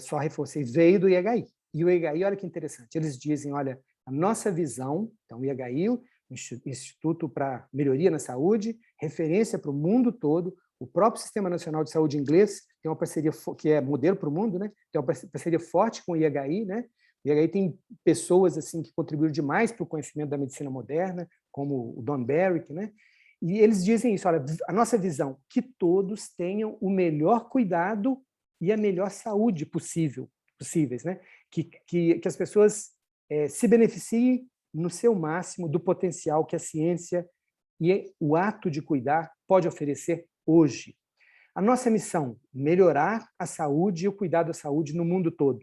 Só reforcei, veio do IHI. E o IHI, olha que interessante, eles dizem, olha, a nossa visão, então o IHI, o Instituto para Melhoria na Saúde, referência para o mundo todo, o próprio Sistema Nacional de Saúde inglês tem uma parceria que é modelo para o mundo, né? Tem uma parceria forte com o IHI, né? O IHI tem pessoas assim que contribuíram demais para o conhecimento da medicina moderna, como o Don Barrick, né? E eles dizem isso, olha, a nossa visão, que todos tenham o melhor cuidado e a melhor saúde possíveis, né? Que as pessoas se beneficiem no seu máximo do potencial que a ciência e o ato de cuidar pode oferecer hoje. A nossa missão, melhorar a saúde e o cuidado da saúde no mundo todo.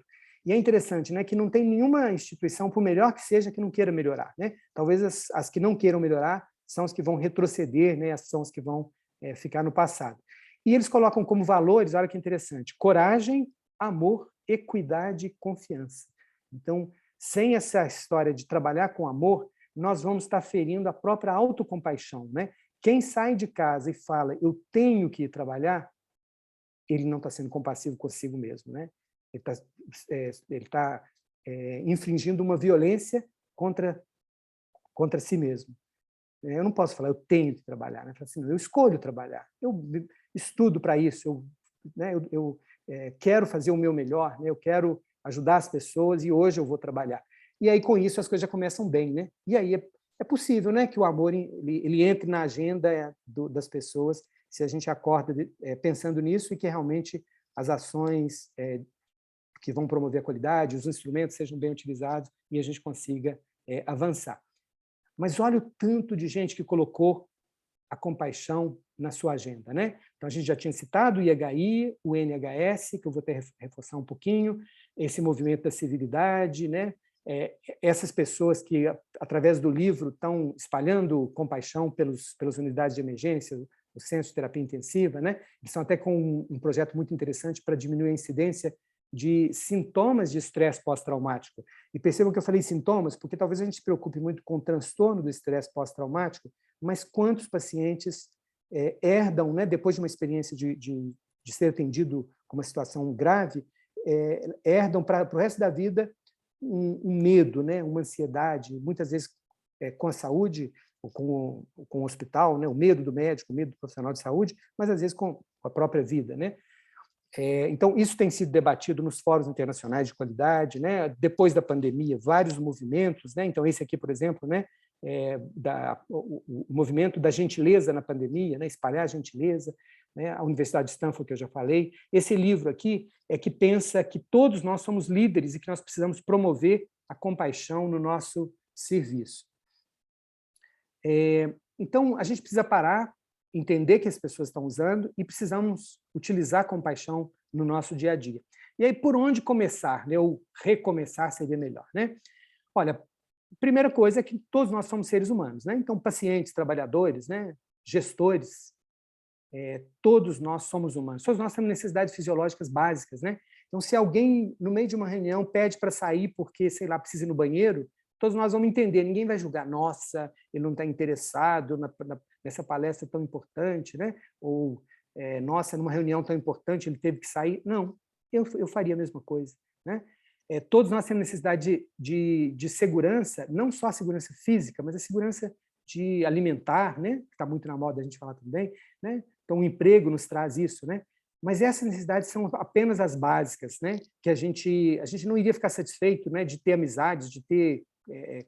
E é interessante, né, que não tem nenhuma instituição, por melhor que seja, que não queira melhorar, né? Talvez as que não queiram melhorar são as que vão retroceder, né? São as que vão ficar no passado. E eles colocam como valores, olha que interessante, coragem, amor, equidade e confiança. Então, sem essa história de trabalhar com amor, nós vamos estar ferindo a própria autocompaixão, né? Quem sai de casa e fala, eu tenho que ir trabalhar, ele não está sendo compassivo consigo mesmo, né? Ele tá infringindo uma violência contra si mesmo. Eu não posso falar, eu tenho que trabalhar, né? Assim, eu escolho trabalhar, eu estudo para isso, eu quero fazer o meu melhor, né? Eu quero ajudar as pessoas e hoje eu vou trabalhar. E aí, com isso, as coisas já começam bem, né? E aí é possível, né, que o amor ele entre na agenda das pessoas, se a gente acorda pensando nisso e que realmente as ações que vão promover a qualidade, os instrumentos sejam bem utilizados e a gente consiga avançar. Mas olha o tanto de gente que colocou a compaixão na sua agenda, né? Então, a gente já tinha citado o IHI, o NHS, que eu vou ter que reforçar um pouquinho, esse movimento da civilidade, né? Essas pessoas que, através do livro, estão espalhando compaixão pelas unidades de emergência, o centro de terapia intensiva, né? Eles estão até com um projeto muito interessante para diminuir a incidência de sintomas de estresse pós-traumático. E percebam que eu falei sintomas, porque talvez a gente se preocupe muito com o transtorno do estresse pós-traumático, mas quantos pacientes herdam, né, depois de uma experiência de ser atendido com uma situação grave, herdam para o resto da vida um medo, né, uma ansiedade, muitas vezes com a saúde, ou com o hospital, né, o medo do médico, o medo do profissional de saúde, mas às vezes com a própria vida, né? Então, isso tem sido debatido nos fóruns internacionais de qualidade, né? Depois da pandemia, vários movimentos, né? Então, esse aqui, por exemplo, né? O movimento da gentileza na pandemia, né? Espalhar a gentileza, né? A Universidade de Stanford, que eu já falei. Esse livro aqui é que pensa que todos nós somos líderes e que nós precisamos promover a compaixão no nosso serviço. Então, a gente precisa parar, entender que as pessoas estão usando e precisamos utilizar a compaixão no nosso dia a dia. E aí, por onde começar? Né? Ou recomeçar seria melhor. Né? Olha, a primeira coisa é que todos nós somos seres humanos. Né? Então, pacientes, trabalhadores, né? Gestores, todos nós somos humanos. Todos nós temos necessidades fisiológicas básicas. Né? Então, se alguém, no meio de uma reunião, pede para sair porque, sei lá, precisa ir no banheiro, todos nós vamos entender, ninguém vai julgar, nossa, ele não está interessado nessa palestra tão importante, né? Ou, nossa, numa reunião tão importante ele teve que sair. Não, eu faria a mesma coisa. Né? Todos nós temos necessidade de segurança, não só a segurança física, mas a segurança de alimentar, né? Que está muito na moda a gente falar também. Né? Então, o emprego nos traz isso. Né? Mas essas necessidades são apenas as básicas, né? Que a gente não iria ficar satisfeito, né? De ter amizades, de ter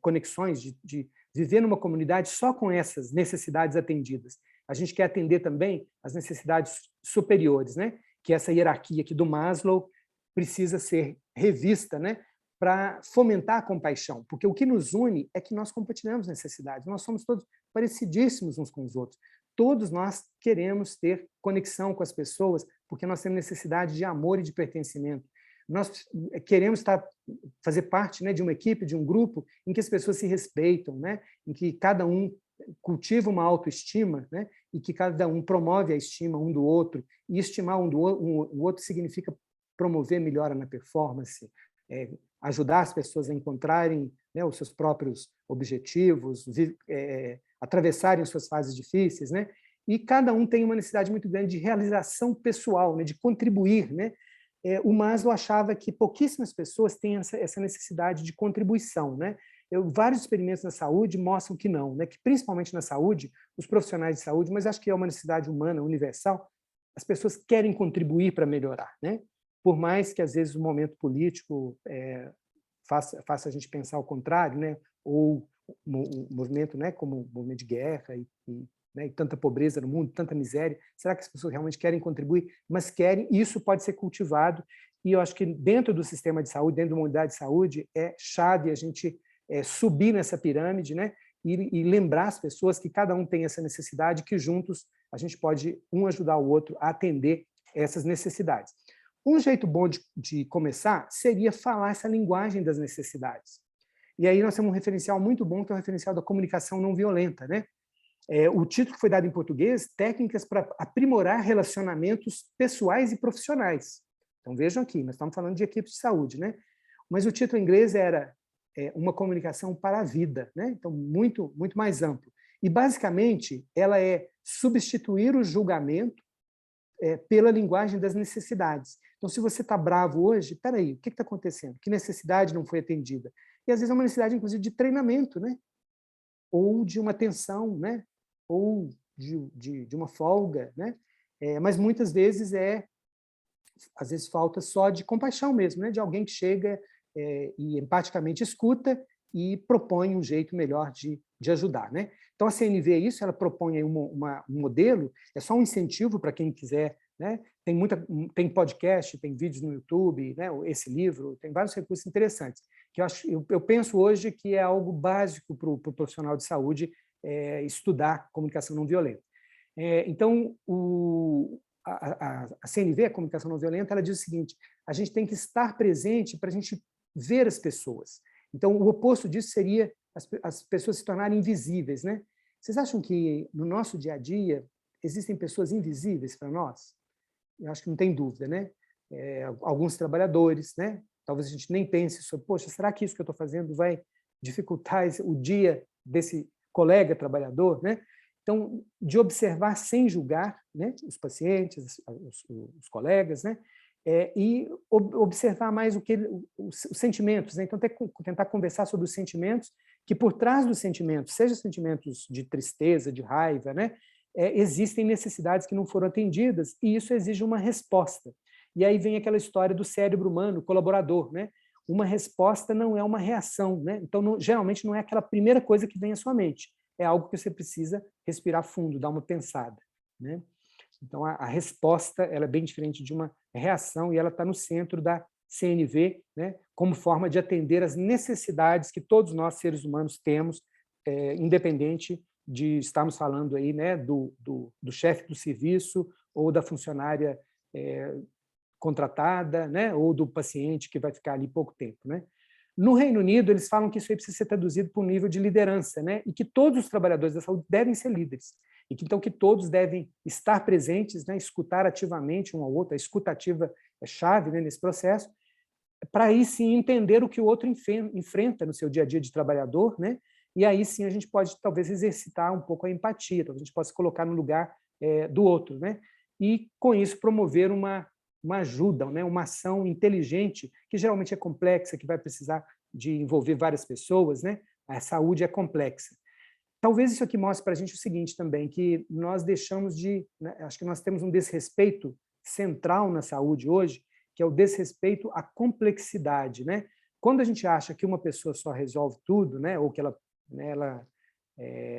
conexões, de viver numa comunidade só com essas necessidades atendidas. A gente quer atender também as necessidades superiores, né? Que essa hierarquia aqui do Maslow precisa ser revista, né? Para fomentar a compaixão, porque o que nos une é que nós compartilhamos necessidades, nós somos todos parecidíssimos uns com os outros. Todos nós queremos ter conexão com as pessoas, porque nós temos necessidade de amor e de pertencimento. Nós queremos fazer parte, né, de uma equipe, de um grupo, em que as pessoas se respeitam, né, em que cada um cultiva uma autoestima, né, e que cada um promove a estima um do outro. E estimar o outro significa promover melhora na performance, ajudar as pessoas a encontrarem, né, os seus próprios objetivos, atravessarem suas fases difíceis, né? E cada um tem uma necessidade muito grande de realização pessoal, né, de contribuir, né? O Maslow achava que pouquíssimas pessoas têm essa necessidade de contribuição, né? Vários experimentos na saúde mostram que não, né? Que principalmente na saúde, os profissionais de saúde, mas acho que é uma necessidade humana universal, as pessoas querem contribuir para melhorar, né? Por mais que às vezes o momento político faça a gente pensar ao contrário, né? Ou o movimento, né? Como o movimento de guerra né, e tanta pobreza no mundo, tanta miséria, será que as pessoas realmente querem contribuir? Mas querem, e isso pode ser cultivado, e eu acho que dentro do sistema de saúde, dentro de uma unidade de saúde, é chave a gente subir nessa pirâmide, né, e lembrar as pessoas que cada um tem essa necessidade, que juntos a gente pode um ajudar o outro a atender essas necessidades. Um jeito bom de começar seria falar essa linguagem das necessidades. E aí nós temos um referencial muito bom, que é o referencial da comunicação não violenta, né? O título que foi dado em português, Técnicas para aprimorar relacionamentos pessoais e profissionais. Então, vejam aqui, nós estamos falando de equipes de saúde, né? Mas o título em inglês era Uma Comunicação para a Vida, né? Então, muito, muito mais amplo. E, basicamente, ela é substituir o julgamento pela linguagem das necessidades. Então, se você está bravo hoje, espera aí, o que está acontecendo? Que necessidade não foi atendida? E, às vezes, é uma necessidade, inclusive, de treinamento, né? Ou de uma atenção, né? Ou de uma folga, né? Mas, muitas vezes, às vezes, falta só de compaixão mesmo, né? De alguém que chega e empaticamente escuta e propõe um jeito melhor de ajudar, né? Então, a CNV é isso, ela propõe aí um modelo, é só um incentivo para quem quiser, né? Tem podcast, tem vídeos no YouTube, né? Esse livro, tem vários recursos interessantes, que eu penso hoje que é algo básico para o profissional de saúde estudar comunicação não violenta. Então, a CNV, a comunicação não violenta, ela diz o seguinte: a gente tem que estar presente para a gente ver as pessoas. Então, o oposto disso seria as pessoas se tornarem invisíveis, né? Vocês acham que no nosso dia a dia existem pessoas invisíveis para nós? Eu acho que não tem dúvida, né? Alguns trabalhadores, né? Talvez a gente nem pense sobre, poxa, será que isso que eu estou fazendo vai dificultar o dia desse colega trabalhador, né? Então, de observar sem julgar, né, os pacientes, os colegas, né, e observar mais os sentimentos, né? Então, tentar conversar sobre os sentimentos, que por trás dos sentimentos, seja sentimentos de tristeza, de raiva, né, existem necessidades que não foram atendidas, e isso exige uma resposta. E aí vem aquela história do cérebro humano colaborador, né? Uma resposta não é uma reação, né? Então, geralmente, não é aquela primeira coisa que vem à sua mente. É algo que você precisa respirar fundo, dar uma pensada, né? Então, a resposta ela é bem diferente de uma reação e ela está no centro da CNV, né, como forma de atender às necessidades que todos nós, seres humanos, temos, independente de estarmos falando aí, né, do chefe do serviço ou da funcionária contratada, né, ou do paciente que vai ficar ali pouco tempo, né? No Reino Unido, eles falam que isso aí precisa ser traduzido para um nível de liderança, né? E que todos os trabalhadores da saúde devem ser líderes. E que, então, que todos devem estar presentes, né? Escutar ativamente um ao outro. A escuta ativa é chave, né, nesse processo, para aí sim entender o que o outro enfrenta no seu dia a dia de trabalhador, né? E aí sim a gente pode, talvez, exercitar um pouco a empatia, talvez a gente possa se colocar no lugar do outro, né? E, com isso, promover uma ajuda, né? Uma ação inteligente, que geralmente é complexa, que vai precisar de envolver várias pessoas, né? A saúde é complexa. Talvez isso aqui mostre para a gente o seguinte também, que nós deixamos né, acho que nós temos um desrespeito central na saúde hoje, que é o desrespeito à complexidade, né? Quando a gente acha que uma pessoa só resolve tudo, né? Ou que ela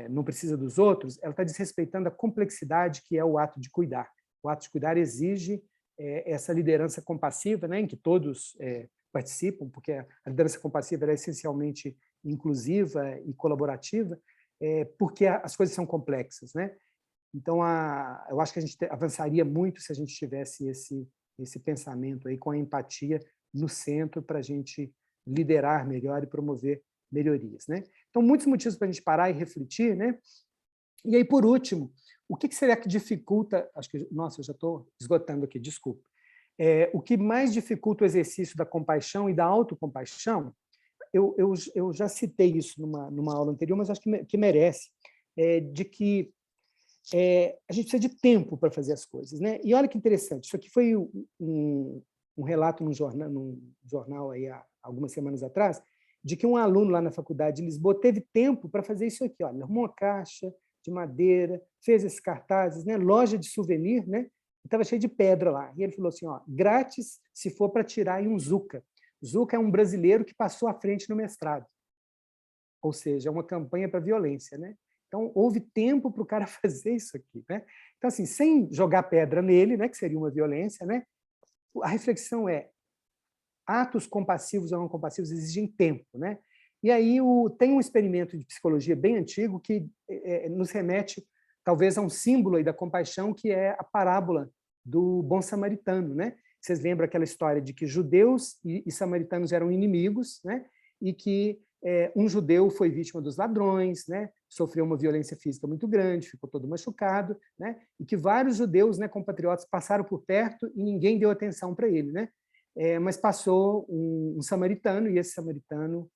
não precisa dos outros, ela está desrespeitando a complexidade que é o ato de cuidar. O ato de cuidar exige essa liderança compassiva, né, em que todos participam, porque a liderança compassiva é essencialmente inclusiva e colaborativa, porque as coisas são complexas, né? Então, eu acho que a gente avançaria muito se a gente tivesse esse pensamento aí com a empatia no centro para a gente liderar melhor e promover melhorias, né? Então, muitos motivos para a gente parar e refletir, né? E aí, por último, o que será que dificulta... Acho que, nossa, eu já estou esgotando aqui, desculpa. O que mais dificulta o exercício da compaixão e da autocompaixão, eu já citei isso numa aula anterior, mas acho que merece, de que a gente precisa de tempo para fazer as coisas, né? E olha que interessante, isso aqui foi um relato num jornal aí há algumas semanas atrás, de que um aluno lá na faculdade de Lisboa teve tempo para fazer isso aqui, olha, arrumou uma caixa de madeira, fez esses cartazes, né? Loja de souvenir, né? Estava cheio de pedra lá. E ele falou assim, ó, grátis se for para tirar aí um Zuca. Zuca é um brasileiro que passou à frente no mestrado. Ou seja, é uma campanha para violência, né? Então, houve tempo para o cara fazer isso aqui, né? Então, assim, sem jogar pedra nele, né, que seria uma violência, né? A reflexão é, atos compassivos ou não compassivos exigem tempo, né? E aí tem um experimento de psicologia bem antigo que nos remete, talvez, a um símbolo aí da compaixão, que é a parábola do bom samaritano, né? Vocês lembram aquela história de que judeus e samaritanos eram inimigos, né? E que um judeu foi vítima dos ladrões, né? Sofreu uma violência física muito grande, ficou todo machucado, né? E que vários judeus, né, compatriotas, passaram por perto e ninguém deu atenção para ele, né? Mas passou um samaritano, e esse samaritano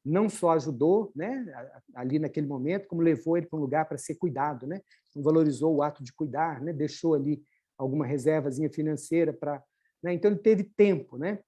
não só ajudou, né, ali naquele momento, como levou ele para um lugar para ser cuidado, né? Valorizou o ato de cuidar, né? Deixou ali alguma reservazinha financeira para, né? Então ele teve tempo, né?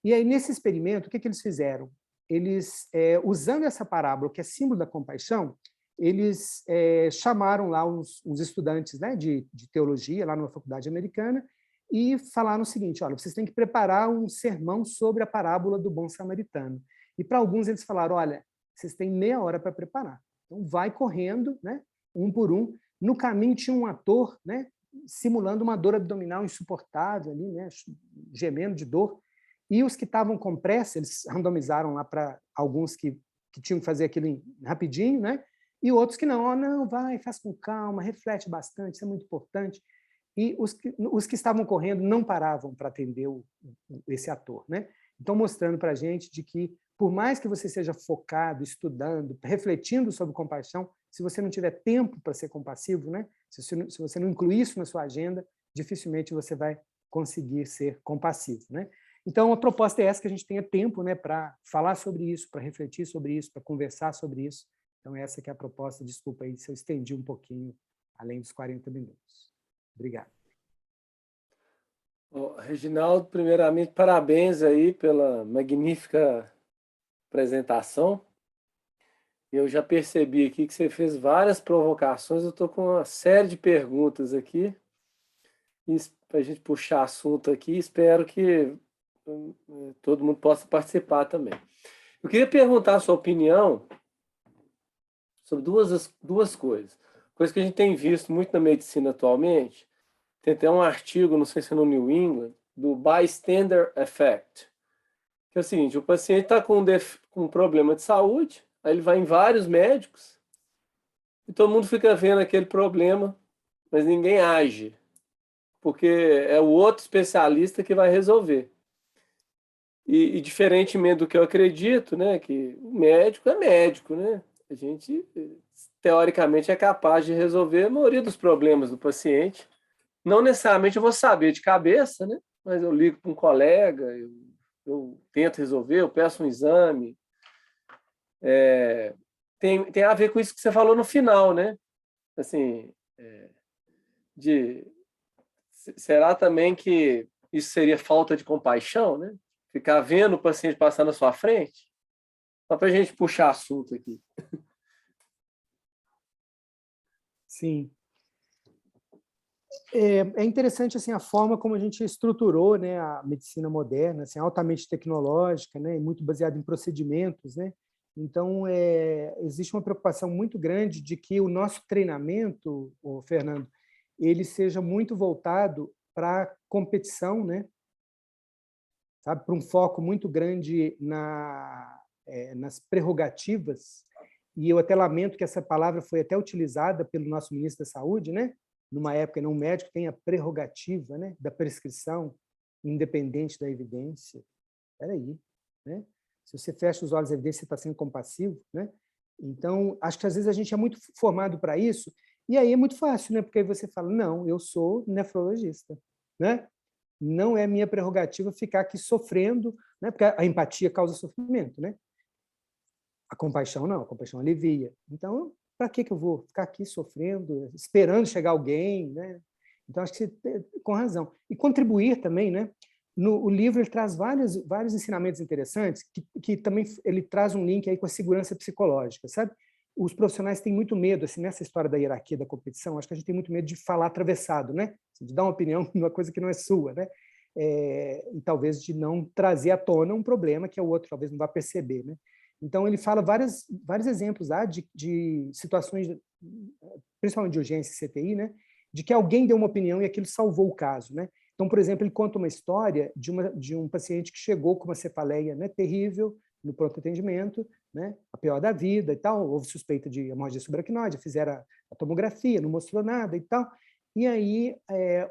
E aí nesse experimento, o que eles fizeram? Eles, usando essa parábola que é símbolo da compaixão, eles chamaram lá uns estudantes, né, de teologia lá numa faculdade americana e falaram o seguinte: olha, vocês têm que preparar um sermão sobre a parábola do bom samaritano. E para alguns eles falaram: olha, vocês têm meia hora para preparar. Então vai correndo, né, um por um. No caminho tinha um ator, né, simulando uma dor abdominal insuportável ali, né, gemendo de dor. E os que estavam com pressa, eles randomizaram lá para alguns que tinham que fazer aquilo rapidinho, né? E outros que não, não, vai, faz com calma, reflete bastante, isso é muito importante. E os que estavam correndo não paravam para atender esse ator, né? Então, mostrando para a gente de que, por mais que você seja focado, estudando, refletindo sobre compaixão, se você não tiver tempo para ser compassivo, né? Se você não incluir isso na sua agenda, dificilmente você vai conseguir ser compassivo, né? Então, a proposta é essa, que a gente tenha tempo, né, para falar sobre isso, para refletir sobre isso, para conversar sobre isso. Então, essa que é a proposta. Desculpa aí se eu estendi um pouquinho além dos 40 minutos. Obrigado. Reginaldo, primeiramente, parabéns aí pela magnífica apresentação. Eu já percebi aqui que você fez várias provocações, eu estou com uma série de perguntas aqui, para a gente puxar assunto aqui, espero que todo mundo possa participar também. Eu queria perguntar a sua opinião sobre duas coisas. Coisa que a gente tem visto muito na medicina atualmente, tem até um artigo, não sei se é no New England, do bystander effect, que é o seguinte: o paciente está com um problema de saúde, aí ele vai em vários médicos, e todo mundo fica vendo aquele problema, mas ninguém age, porque é o outro especialista que vai resolver. E diferentemente do que eu acredito, né, que o médico é médico, né? A gente, teoricamente, é capaz de resolver a maioria dos problemas do paciente. Não necessariamente eu vou saber de cabeça, né? Mas eu ligo para um colega, eu tento resolver, eu peço um exame. Tem a ver com isso que você falou no final, né? Assim, será também que isso seria falta de compaixão, né? Ficar vendo o paciente passar na sua frente? Só para a gente puxar assunto aqui. Sim. É interessante assim a forma como a gente estruturou, né, a medicina moderna, assim, altamente tecnológica, né, e muito baseada em procedimentos, né? Então, existe uma preocupação muito grande de que o nosso treinamento, Fernando, ele seja muito voltado para a competição, né? Sabe, para um foco muito grande nas prerrogativas. E eu até lamento que essa palavra foi até utilizada pelo nosso ministro da Saúde, né? Numa época em que um médico tem a prerrogativa, né, da prescrição independente da evidência. Espera aí, né? Se você fecha os olhos à evidência, você está sendo compassivo, né? Então, acho que às vezes a gente é muito formado para isso, e aí é muito fácil, né? Porque aí você fala: não, eu sou nefrologista, né? Não é minha prerrogativa ficar aqui sofrendo, né? Porque a empatia causa sofrimento, né? A compaixão não, a compaixão alivia. Então, para que eu vou ficar aqui sofrendo, esperando chegar alguém, né? Então, acho que você com razão. E contribuir também, né? O livro ele traz vários ensinamentos interessantes, que também ele traz um link aí com a segurança psicológica, sabe? Os profissionais têm muito medo, assim, nessa história da hierarquia da competição, acho que a gente tem muito medo de falar atravessado, né? De dar uma opinião numa coisa que não é sua, né? E talvez de não trazer à tona um problema que o outro talvez não vá perceber, né? Então, ele fala vários exemplos lá de situações, principalmente de urgência e CTI, né? De que alguém deu uma opinião e aquilo salvou o caso, né? Então, por exemplo, ele conta uma história de um paciente que chegou com uma cefaleia, né, terrível no pronto atendimento, né, a pior da vida e tal, houve suspeita de hemorragia subaracnoide, fizeram a tomografia, não mostrou nada e tal. E aí,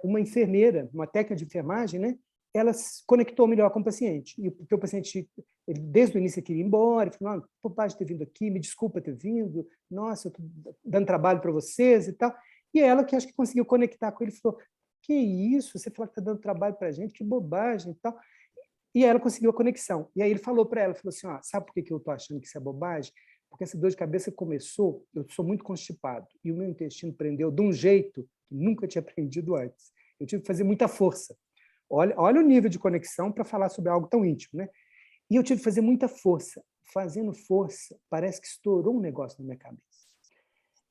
uma enfermeira, uma técnica de enfermagem, né, ela se conectou melhor com o paciente. E porque o paciente, ele, desde o início, ele queria ir embora, ele falou, bobagem ter vindo aqui, me desculpa ter vindo, nossa, eu estou dando trabalho para vocês e tal. E ela que acho que conseguiu conectar com ele, falou, que isso, você falou que está dando trabalho para a gente, que bobagem e tal. E ela conseguiu a conexão. E aí ele falou para ela, falou assim, sabe por que eu estou achando que isso é bobagem? Porque essa dor de cabeça começou, eu sou muito constipado, e o meu intestino prendeu de um jeito que nunca tinha prendido antes. Eu tive que fazer muita força. Olha o nível de conexão para falar sobre algo tão íntimo, né? E eu tive que fazer muita força. Fazendo força, parece que estourou um negócio na minha cabeça.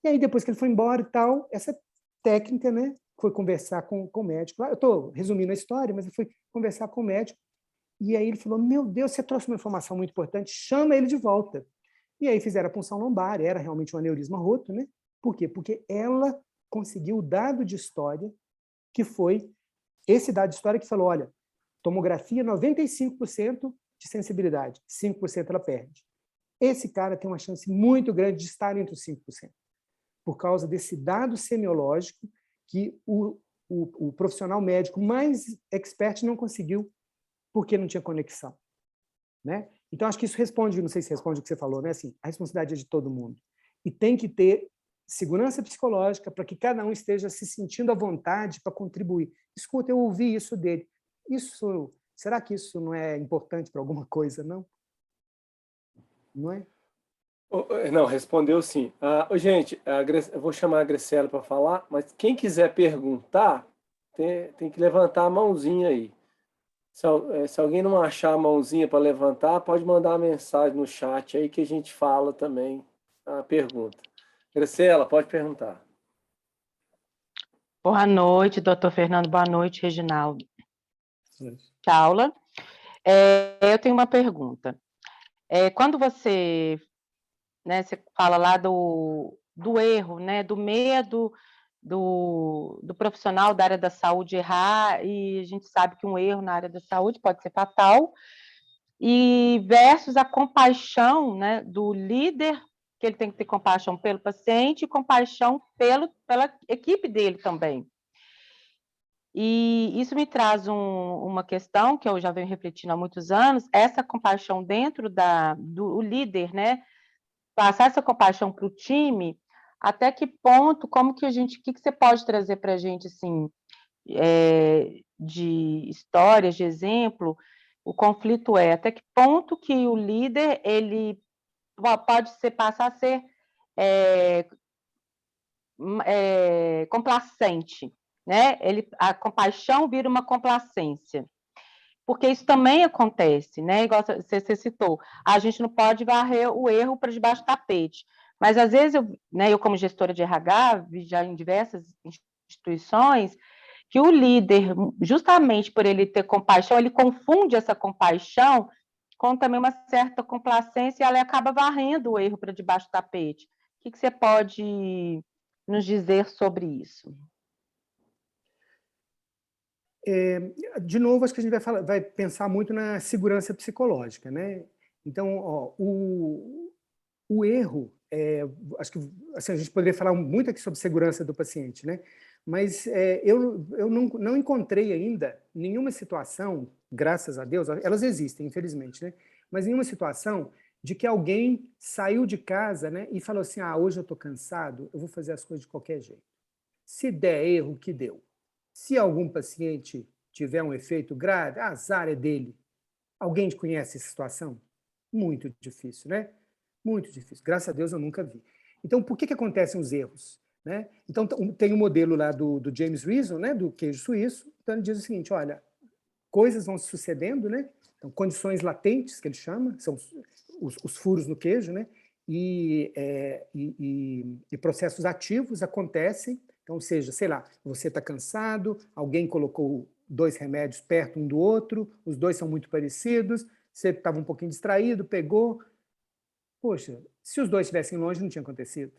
E aí, depois que ele foi embora e tal, essa técnica, né, foi conversar com o médico. Eu estou resumindo a história, mas eu fui conversar com o médico. E aí ele falou, meu Deus, você trouxe uma informação muito importante, chama ele de volta. E aí fizeram a punção lombar, era realmente um aneurisma roto, né? Por quê? Porque ela conseguiu o dado de história, que foi esse dado de história que falou, olha, tomografia 95% de sensibilidade, 5% ela perde. Esse cara tem uma chance muito grande de estar entre os 5%, por causa desse dado semiológico que o profissional médico mais expert não conseguiu, porque não tinha conexão, né? Então, acho que isso responde, não sei se responde o que você falou, né? Assim, a responsabilidade é de todo mundo. E tem que ter segurança psicológica para que cada um esteja se sentindo à vontade para contribuir. Escuta, eu ouvi isso dele. Será que isso não é importante para alguma coisa, não? Não é? Não, respondeu sim. Gente, eu vou chamar a Graciela para falar, mas quem quiser perguntar, tem que levantar a mãozinha aí. Se alguém não achar a mãozinha para levantar, pode mandar uma mensagem no chat aí que a gente fala também a pergunta. Graciela, pode perguntar. Boa noite, doutor Fernando. Boa noite, Reginaldo. Paula. Eu tenho uma pergunta. Quando você fala lá do erro, né, do medo do profissional da área da saúde errar, e a gente sabe que um erro na área da saúde pode ser fatal, e versus a compaixão, né, do líder, que ele tem que ter compaixão pelo paciente e compaixão pela equipe dele também. E isso me traz uma questão que eu já venho refletindo há muitos anos, essa compaixão dentro do líder, né? Passar essa compaixão para o time, até que ponto, o que você pode trazer para a gente, assim, de histórias, de exemplo, o conflito até que ponto que o líder, ele pode passar a ser complacente, né? A compaixão vira uma complacência, porque isso também acontece, né? Igual você citou, a gente não pode varrer o erro para debaixo do tapete, mas às vezes eu como gestora de RH, vi já em diversas instituições, que o líder, justamente por ele ter compaixão, ele confunde essa compaixão com também uma certa complacência e ela acaba varrendo o erro para debaixo do tapete. O que você pode nos dizer sobre isso? De novo, acho que a gente vai pensar muito na segurança psicológica, né? Então, o erro, acho que assim, a gente poderia falar muito aqui sobre segurança do paciente, né? Mas eu não encontrei ainda nenhuma situação, graças a Deus, elas existem, infelizmente, né? Mas nenhuma situação de que alguém saiu de casa, né, e falou assim, hoje eu estou cansado, eu vou fazer as coisas de qualquer jeito. Se der erro, que deu. Se algum paciente tiver um efeito grave, azar é dele. Alguém conhece essa situação? Muito difícil, né? Muito difícil. Graças a Deus eu nunca vi. Então, por que acontecem os erros? Né? Então, tem um modelo lá do James Reason, né, do queijo suíço. Então, ele diz o seguinte, olha, coisas vão sucedendo, né? Então, condições latentes, que ele chama, são os furos no queijo, né? E processos ativos acontecem. Então, ou seja, sei lá, você está cansado, alguém colocou 2 remédios perto um do outro, os 2 são muito parecidos, você estava um pouquinho distraído, pegou. Poxa, se os 2 estivessem longe, não tinha acontecido.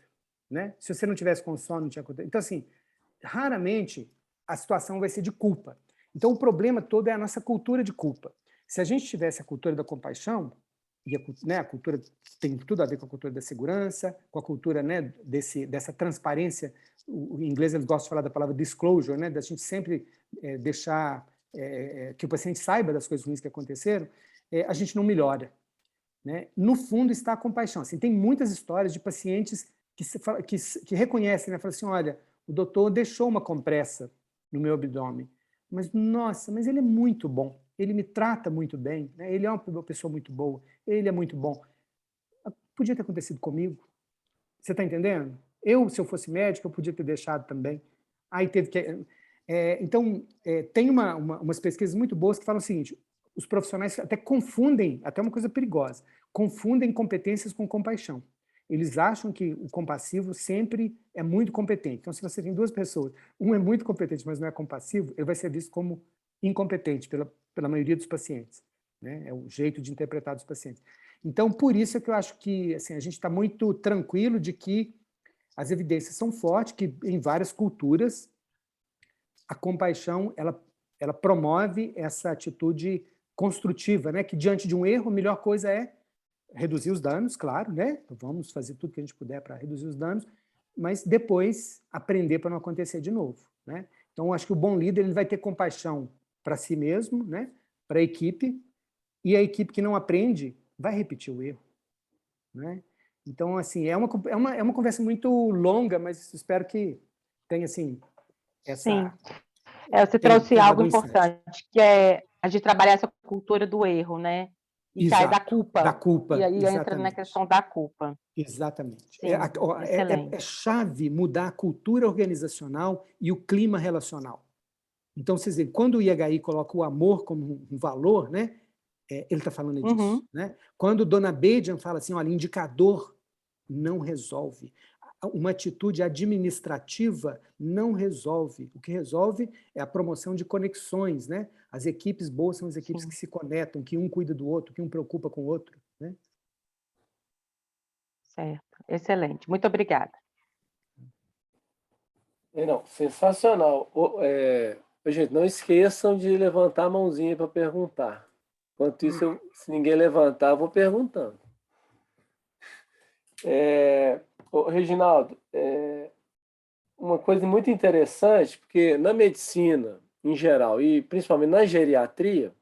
Né? Se você não tivesse com sono, não tinha acontecido. Então, assim, raramente a situação vai ser de culpa. Então, o problema todo é a nossa cultura de culpa. Se a gente tivesse a cultura da compaixão, e a cultura tem tudo a ver com a cultura da segurança, com a cultura, né, dessa transparência, em inglês eles gostam de falar da palavra disclosure, né, da gente sempre deixar que o paciente saiba das coisas ruins que aconteceram, a gente não melhora, né? No fundo está a compaixão. Assim, tem muitas histórias de pacientes que reconhecem, né? Falam assim, olha, o doutor deixou uma compressa no meu abdômen, mas, nossa, mas ele é muito bom, ele me trata muito bem, né? Ele é uma pessoa muito boa, ele é muito bom. Podia ter acontecido comigo. Você está entendendo? Se eu fosse médico, eu podia ter deixado também. Aí teve que... então, tem umas pesquisas muito boas que falam o seguinte, os profissionais até confundem, até uma coisa perigosa, confundem competências com compaixão. Eles acham que o compassivo sempre é muito competente. Então, se você tem duas pessoas, um é muito competente, mas não é compassivo, ele vai ser visto como incompetente pela maioria dos pacientes, né? É o jeito de interpretar dos pacientes. Então, por isso é que eu acho que assim, a gente está muito tranquilo de que as evidências são fortes, que em várias culturas a compaixão ela promove essa atitude construtiva, né? Que diante de um erro, a melhor coisa é reduzir os danos, claro, né? Vamos fazer tudo que a gente puder para reduzir os danos, mas depois aprender para não acontecer de novo, né? Então, eu acho que o bom líder ele vai ter compaixão para si mesmo, né? Para a equipe, e a equipe que não aprende vai repetir o erro, né? Então, assim, é uma conversa muito longa, mas espero que tenha, assim, Sim. essa... Você trouxe tenha algo dado um insight. importante, que é a de trabalhar essa cultura do erro, né? E sai da Exato, da culpa. E culpa, aí entra na exatamente. questão da culpa. Exatamente. Sim, É excelente. chave mudar a cultura organizacional e o clima relacional. Então, vocês veem, quando o IHI coloca o amor como um valor, né, ele está falando disso. Uhum. Né? Quando Dona Bedian fala assim, olha, indicador não resolve. Uma atitude administrativa não resolve. O que resolve é a promoção de conexões. Né? As equipes boas são as equipes que se conectam, que um cuida do outro, que um preocupa com o outro. Né? Certo, excelente. Muito obrigada. Não, sensacional. Gente, não esqueçam de levantar a mãozinha para perguntar. Enquanto isso, se ninguém levantar, eu vou perguntando. Reginaldo, uma coisa muito interessante, porque na medicina, em geral, e principalmente na geriatria,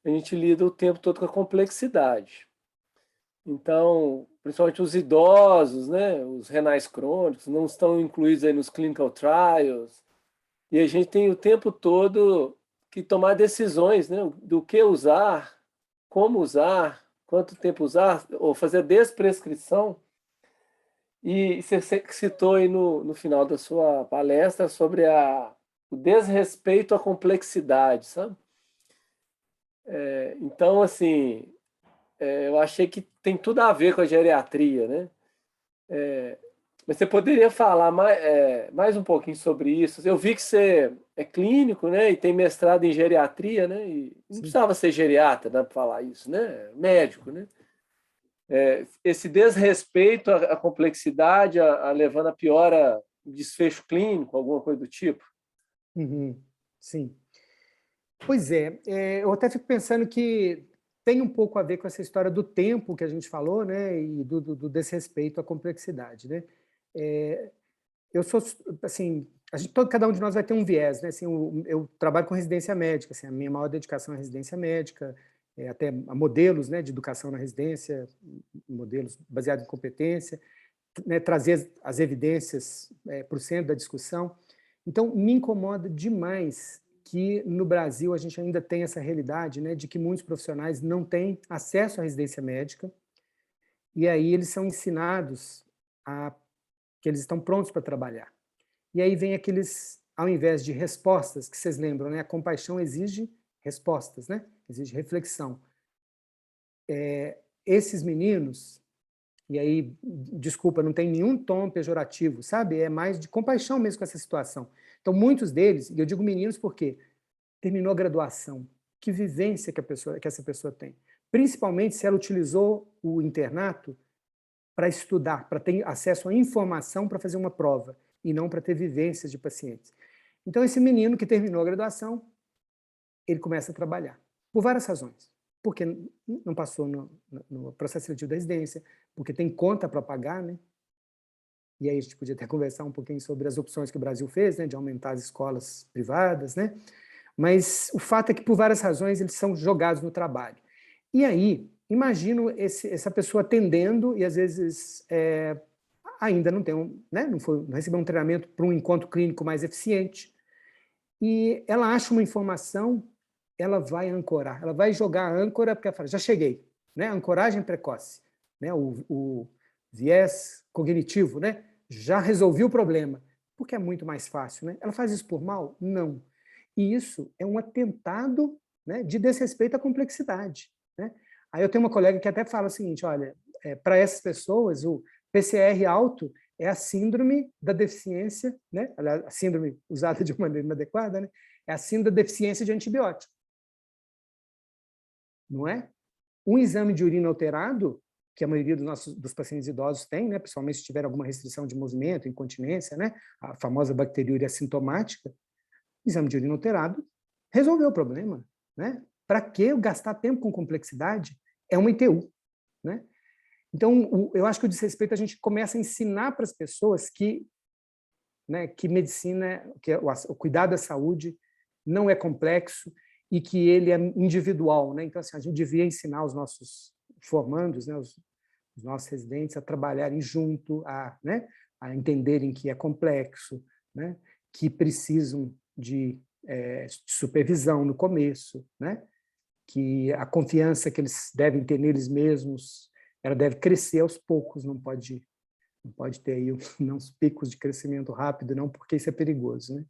a gente lida o tempo todo com a complexidade. Então, principalmente os idosos, né, os renais crônicos, não estão incluídos aí nos clinical trials, e a gente tem o tempo todo que tomar decisões, né, do que usar, como usar, quanto tempo usar, ou fazer desprescrição. E você citou aí no final da sua palestra sobre o desrespeito à complexidade, sabe? Então, assim, eu achei que tem tudo a ver com a geriatria, né? Mas você poderia falar mais um pouquinho sobre isso? Eu vi que você é clínico, né? E tem mestrado em geriatria, né? E não Sim. precisava ser geriatra, né, para falar isso, né? Médico, né? Esse desrespeito à complexidade, levando a piora desfecho clínico, alguma coisa do tipo? Uhum. Sim. Pois eu até fico pensando que tem um pouco a ver com essa história do tempo que a gente falou, né, e do desrespeito à complexidade, né. Eu sou, assim, cada um de nós vai ter um viés, né, assim, eu trabalho com residência médica, assim, a minha maior dedicação é residência médica, até a modelos, né, de educação na residência, modelos baseados em competência, né, trazer as evidências para o centro da discussão. Então, me incomoda demais que no Brasil a gente ainda tem essa realidade, né, de que muitos profissionais não têm acesso à residência médica e aí eles são ensinados que eles estão prontos para trabalhar. E aí vem aqueles, ao invés de respostas, que vocês lembram, né, a compaixão exige respostas, né, exige reflexão. Esses meninos, e aí, desculpa, não tem nenhum tom pejorativo, sabe? É mais de compaixão mesmo com essa situação. Então, muitos deles, e eu digo meninos porque terminou a graduação, que vivência que essa pessoa tem. Principalmente se ela utilizou o internato para estudar, para ter acesso à informação para fazer uma prova, e não para ter vivências de pacientes. Então, esse menino que terminou a graduação, ele começa a trabalhar, por várias razões. Porque não passou no processo seletivo da residência, porque tem conta para pagar, né? E aí a gente podia até conversar um pouquinho sobre as opções que o Brasil fez, né, de aumentar as escolas privadas, né? mas o fato é que, por várias razões, eles são jogados no trabalho. E aí, imagino essa pessoa atendendo e, às vezes, ainda não tem não recebeu um treinamento para um encontro clínico mais eficiente, e ela acha uma informação, ela vai ancorar, ela vai jogar a âncora, porque ela fala, já cheguei, né? Ancoragem precoce, né? O viés cognitivo, né? Já resolvi o problema, porque é muito mais fácil, né? Ela faz isso por mal? Não. E isso é um atentado, né, de desrespeito à complexidade, né? Aí eu tenho uma colega que até fala o seguinte, olha, para essas pessoas, o PCR alto é a síndrome da deficiência, né? A síndrome usada de uma maneira inadequada, né? É a síndrome da deficiência de antibiótico. Não é? Um exame de urina alterado, que a maioria dos pacientes idosos tem, né? Principalmente se tiver alguma restrição de movimento, incontinência, né? A famosa bacteriúria assintomática, exame de urina alterado resolveu o problema, né? Para que eu gastar tempo com complexidade? É uma ITU, né? Então, eu acho que o desrespeito a gente começa a ensinar para as pessoas que, né, que medicina, que o cuidado da saúde não é complexo e que ele é individual, né? Então, assim, a gente devia ensinar os nossos formandos, né, os nossos residentes a trabalharem junto, né, a entenderem que é complexo, né, que precisam de supervisão no começo, né, que a confiança que eles devem ter neles mesmos, ela deve crescer aos poucos, não pode ter aí uns picos de crescimento rápido, não, porque isso é perigoso, né?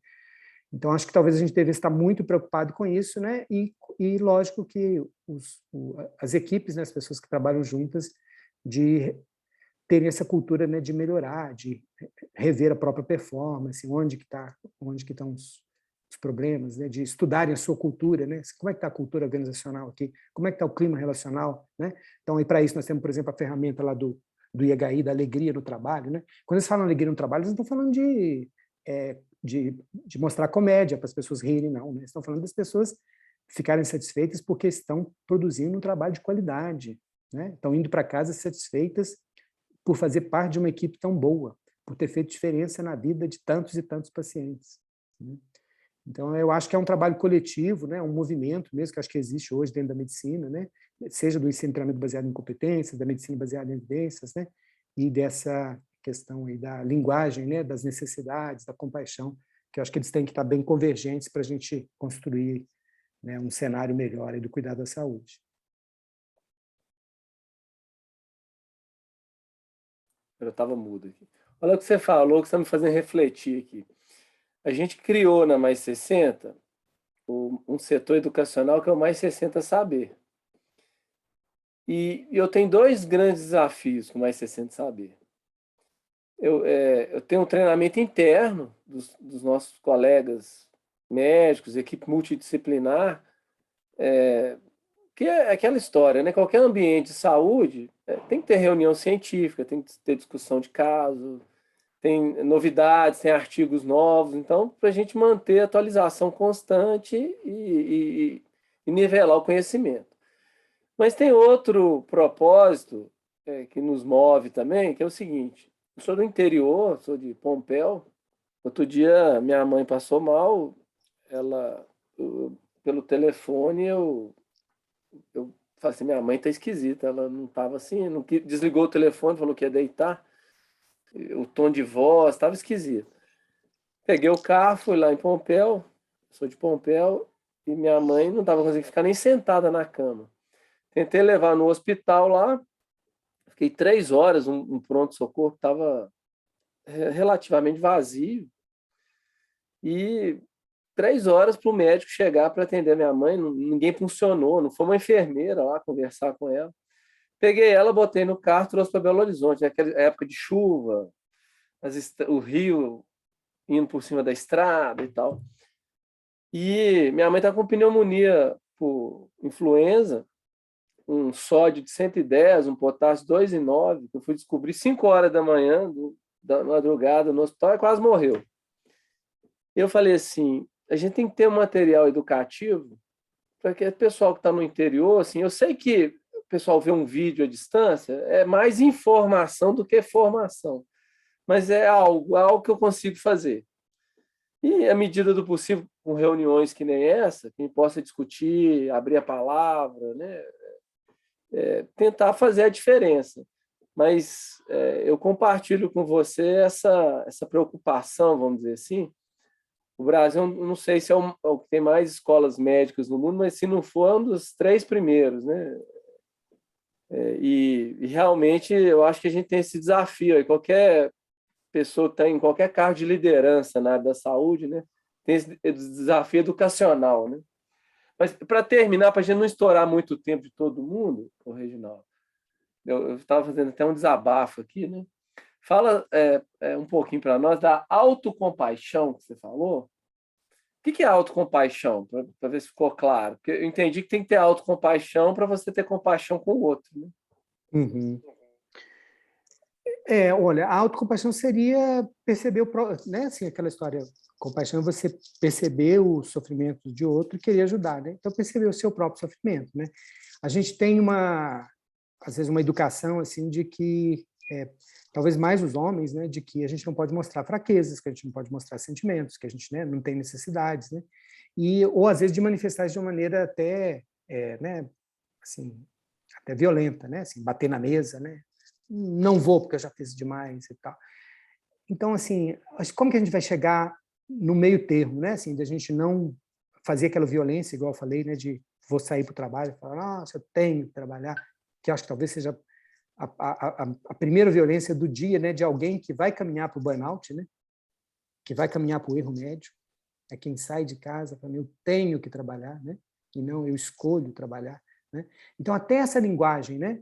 Então, acho que talvez a gente deve estar muito preocupado com isso, né? E lógico que as equipes, né, as pessoas que trabalham juntas, de terem essa cultura, né, de melhorar, de rever a própria performance, onde que estão os problemas, né, de estudarem a sua cultura, né? Como é que está a cultura organizacional aqui? Como é que está o clima relacional, né? Então, e para isso nós temos, por exemplo, a ferramenta lá do IHI, da alegria no trabalho, né? Quando eles falam alegria no trabalho, eles não estão falando de mostrar comédia para as pessoas rirem, não, né? Eles estão falando das pessoas ficarem satisfeitas porque estão produzindo um trabalho de qualidade, né? Estão indo para casa satisfeitas por fazer parte de uma equipe tão boa, por ter feito diferença na vida de tantos e tantos pacientes, né? Então, eu acho que é um trabalho coletivo, né? Um movimento mesmo, que acho que existe hoje dentro da medicina, né? Seja do ensino e treinamento baseado em competências, da medicina baseada em evidências, né? E dessa questão aí da linguagem, né? Das necessidades, da compaixão, que eu acho que eles têm que estar bem convergentes para a gente construir, né, um cenário melhor aí do cuidado da saúde. Eu estava mudo aqui. Olha o que você falou, que você está me fazendo refletir aqui. A gente criou na Mais 60 um setor educacional que é o Mais 60 Saber. E eu tenho dois grandes desafios com o Mais 60 Saber. Eu tenho um treinamento interno dos nossos colegas médicos, equipe multidisciplinar, que é aquela história, né? Qualquer ambiente de saúde tem que ter reunião científica, tem que ter discussão de caso, tem novidades, tem artigos novos, então, para a gente manter a atualização constante e nivelar o conhecimento. Mas tem outro propósito que nos move também, que é o seguinte: eu sou do interior, sou de Pompéu. Outro dia minha mãe passou mal, pelo telefone eu falei assim, minha mãe tá esquisita, ela não estava assim, desligou o telefone, falou que ia deitar, o tom de voz estava esquisito. Peguei o carro, fui lá em Pompéu, sou de Pompéu, e minha mãe não estava conseguindo ficar nem sentada na cama. Tentei levar no hospital lá, fiquei 3 horas, um pronto-socorro estava relativamente vazio, e 3 horas para o médico chegar para atender minha mãe, ninguém funcionou, não foi uma enfermeira lá conversar com ela. Peguei ela, botei no carro, trouxe para Belo Horizonte, naquela época de chuva, o rio indo por cima da estrada e tal. E minha mãe está com pneumonia por influenza, um sódio de 110, um potássio 2,9, que eu fui descobrir 5 horas da manhã, da madrugada, no hospital, e quase morreu. Eu falei assim, a gente tem que ter um material educativo para que o pessoal que está no interior, assim, eu sei que o pessoal vê um vídeo à distância, é mais informação do que formação, mas é algo que eu consigo fazer. E, à medida do possível, com reuniões que nem essa, quem possa discutir, abrir a palavra, né? Tentar fazer a diferença. Mas eu compartilho com você essa preocupação, vamos dizer assim. O Brasil, não sei se é o que tem mais escolas médicas no mundo, mas se não for, é um dos 3 primeiros, né? E realmente eu acho que a gente tem esse desafio aí. Qualquer pessoa que está em qualquer cargo de liderança na área da saúde, né, tem esse desafio educacional, né? Mas, para terminar, para a gente não estourar muito o tempo de todo mundo, o Reginaldo, eu estava fazendo até um desabafo aqui, né? Fala um pouquinho para nós da autocompaixão que você falou. O que é autocompaixão? Para ver se ficou claro. Porque eu entendi que tem que ter autocompaixão para você ter compaixão com o outro, né? Uhum. Olha, a autocompaixão seria perceber né, assim, aquela história, compaixão é você perceber o sofrimento de outro e querer ajudar, né? Então, perceber o seu próprio sofrimento, né? A gente tem às vezes, uma educação, assim, de que, talvez mais os homens, né, de que a gente não pode mostrar fraquezas, que a gente não pode mostrar sentimentos, que a gente, né, não tem necessidades, né? Ou, às vezes, de manifestar isso de uma maneira até, né, assim, até violenta, né? Assim, bater na mesa, né? Não vou porque eu já fiz demais e tal. Então, assim, como que a gente vai chegar no meio termo, né? Assim, de a gente não fazer aquela violência, igual eu falei, né? De vou sair para o trabalho e falar, nossa, eu tenho que trabalhar, que eu acho que talvez seja a primeira violência do dia, né? De alguém que vai caminhar para o burnout, né? Que vai caminhar para o erro médio. É quem sai de casa para mim, eu tenho que trabalhar, né? E não eu escolho trabalhar, né? Então, até essa linguagem, né?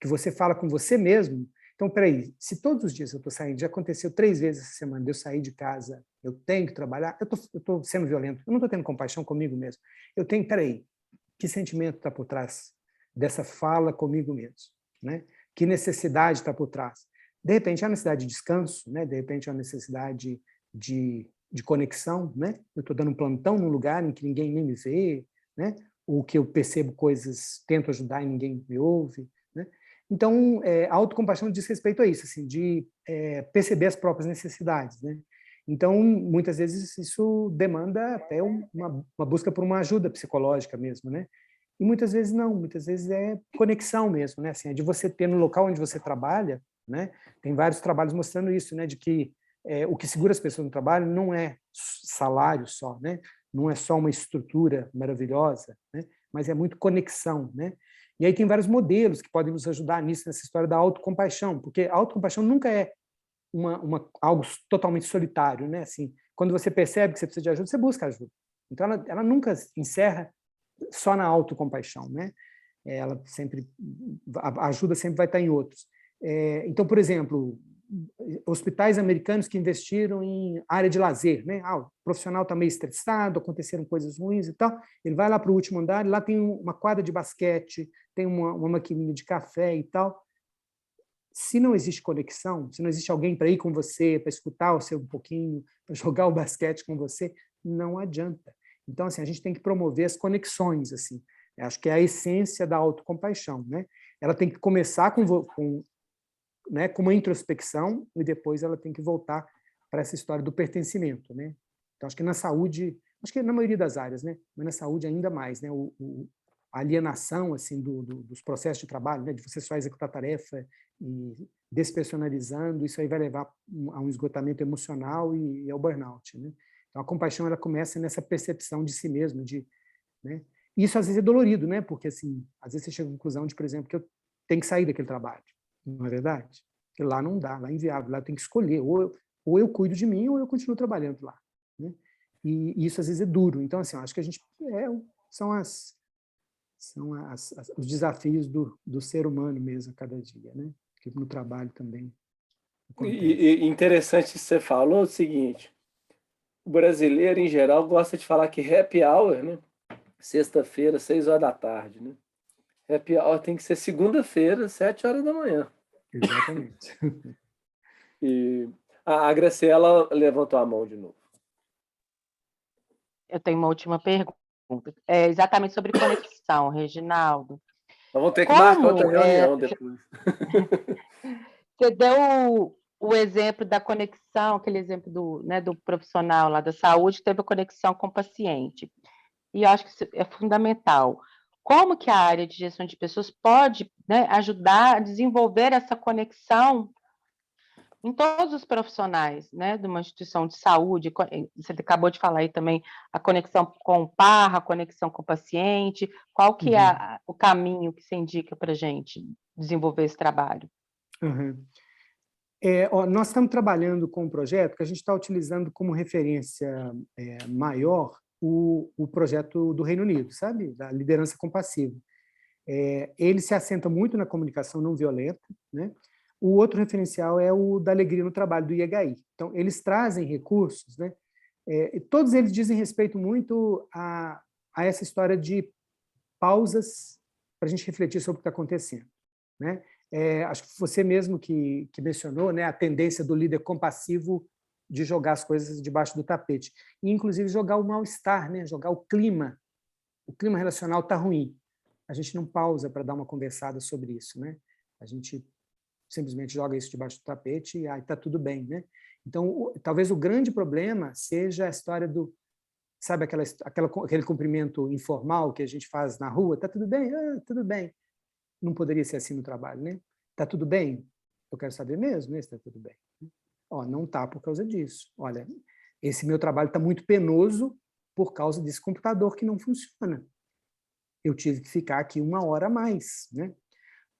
Que você fala com você mesmo. Então, peraí, se todos os dias eu estou saindo, já aconteceu 3 vezes essa semana, de eu sair de casa, eu tenho que trabalhar, eu estou sendo violento, eu não estou tendo compaixão comigo mesmo. Peraí, que sentimento está por trás dessa fala comigo mesmo, né? Que necessidade está por trás? De repente, é uma necessidade de descanso, né? De repente, é uma necessidade de conexão, né? Eu estou dando um plantão num lugar em que ninguém nem me vê, né? Ou que eu percebo coisas, tento ajudar e ninguém me ouve, né? Então, a autocompaixão diz respeito a isso, assim, de perceber as próprias necessidades, né? Então, muitas vezes isso demanda até uma busca por uma ajuda psicológica mesmo, né? E muitas vezes não, muitas vezes é conexão mesmo, né? Assim, é de você ter no local onde você trabalha, né? Tem vários trabalhos mostrando isso, né? De que o que segura as pessoas no trabalho não é salário só, né? Não é só uma estrutura maravilhosa, né? Mas é muito conexão, né? E aí tem vários modelos que podem nos ajudar nisso, nessa história da autocompaixão, porque a autocompaixão nunca é algo totalmente solitário, né? Assim, quando você percebe que você precisa de ajuda, você busca ajuda. Então, ela nunca encerra só na autocompaixão, né? A ajuda sempre vai estar em outros. Então, por exemplo, hospitais americanos que investiram em área de lazer, né? O profissional está meio estressado, aconteceram coisas ruins e tal, ele vai lá para o último andar, e lá tem uma quadra de basquete, tem uma maquininha de café e tal. Se não existe conexão, se não existe alguém para ir com você, para escutar o seu um pouquinho, para jogar o basquete com você, não adianta. Então, assim, a gente tem que promover as conexões, assim. Eu acho que é a essência da autocompaixão, né? Ela tem que começar com uma introspecção e depois ela tem que voltar para essa história do pertencimento, né? Então, acho que na saúde, acho que na maioria das áreas, né? Mas na saúde ainda mais, né? A alienação assim dos processos de trabalho, né? De você só executar tarefa e despersonalizando, isso aí vai levar a um esgotamento emocional e ao burnout, né? Então, a compaixão ela começa nessa percepção de si mesmo, né? E isso às vezes é dolorido, né? Porque assim, às vezes você chega à conclusão de, por exemplo, que eu tenho que sair daquele trabalho, não é verdade? Porque lá não dá, lá é inviável, lá eu tenho que escolher, ou eu cuido de mim ou eu continuo trabalhando lá, né? E isso às vezes é duro. Então, assim, eu acho que a gente são os desafios do ser humano mesmo a cada dia, né? Que no trabalho também acontece. E interessante você falou o seguinte: o brasileiro em geral gosta de falar que happy hour, né? Sexta-feira, 6 horas da tarde, né? Happy hour tem que ser segunda-feira, 7 horas da manhã. Exatamente. E a Graciela levantou a mão de novo. Eu tenho uma última pergunta. É exatamente sobre conexão, Reginaldo. Nós vamos ter que marcar outra reunião depois. Você deu o exemplo da conexão, aquele exemplo do profissional lá da saúde, que teve a conexão com o paciente. E eu acho que isso é fundamental. Como que a área de gestão de pessoas pode, né, ajudar a desenvolver essa conexão em todos os profissionais, né, de uma instituição de saúde? Você acabou de falar aí também a conexão com o par, a conexão com o paciente. Qual que é o caminho que você indica para a gente desenvolver esse trabalho? Nós estamos trabalhando com um projeto que a gente está utilizando como referência maior o projeto do Reino Unido, sabe? Da liderança compassiva. Ele se assenta muito na comunicação não violenta, né? O outro referencial é o da alegria no trabalho, do IHI. Então, eles trazem recursos, né? E todos eles dizem respeito muito a essa história de pausas para a gente refletir sobre o que está acontecendo, né? Acho que você mesmo que mencionou, né, a tendência do líder compassivo de jogar as coisas debaixo do tapete, e inclusive jogar o mal-estar, né, jogar o clima relacional está ruim. A gente não pausa para dar uma conversada sobre isso, né? A gente simplesmente joga isso debaixo do tapete e aí está tudo bem, né? Então, talvez o grande problema seja a história do, sabe, aquele cumprimento informal que a gente faz na rua, está tudo bem? Tudo bem. Não poderia ser assim no trabalho, né? Está tudo bem? Eu quero saber mesmo, né, se está tudo bem. Não está por causa disso. Olha, esse meu trabalho está muito penoso por causa desse computador que não funciona. Eu tive que ficar aqui 1 hora a mais, né?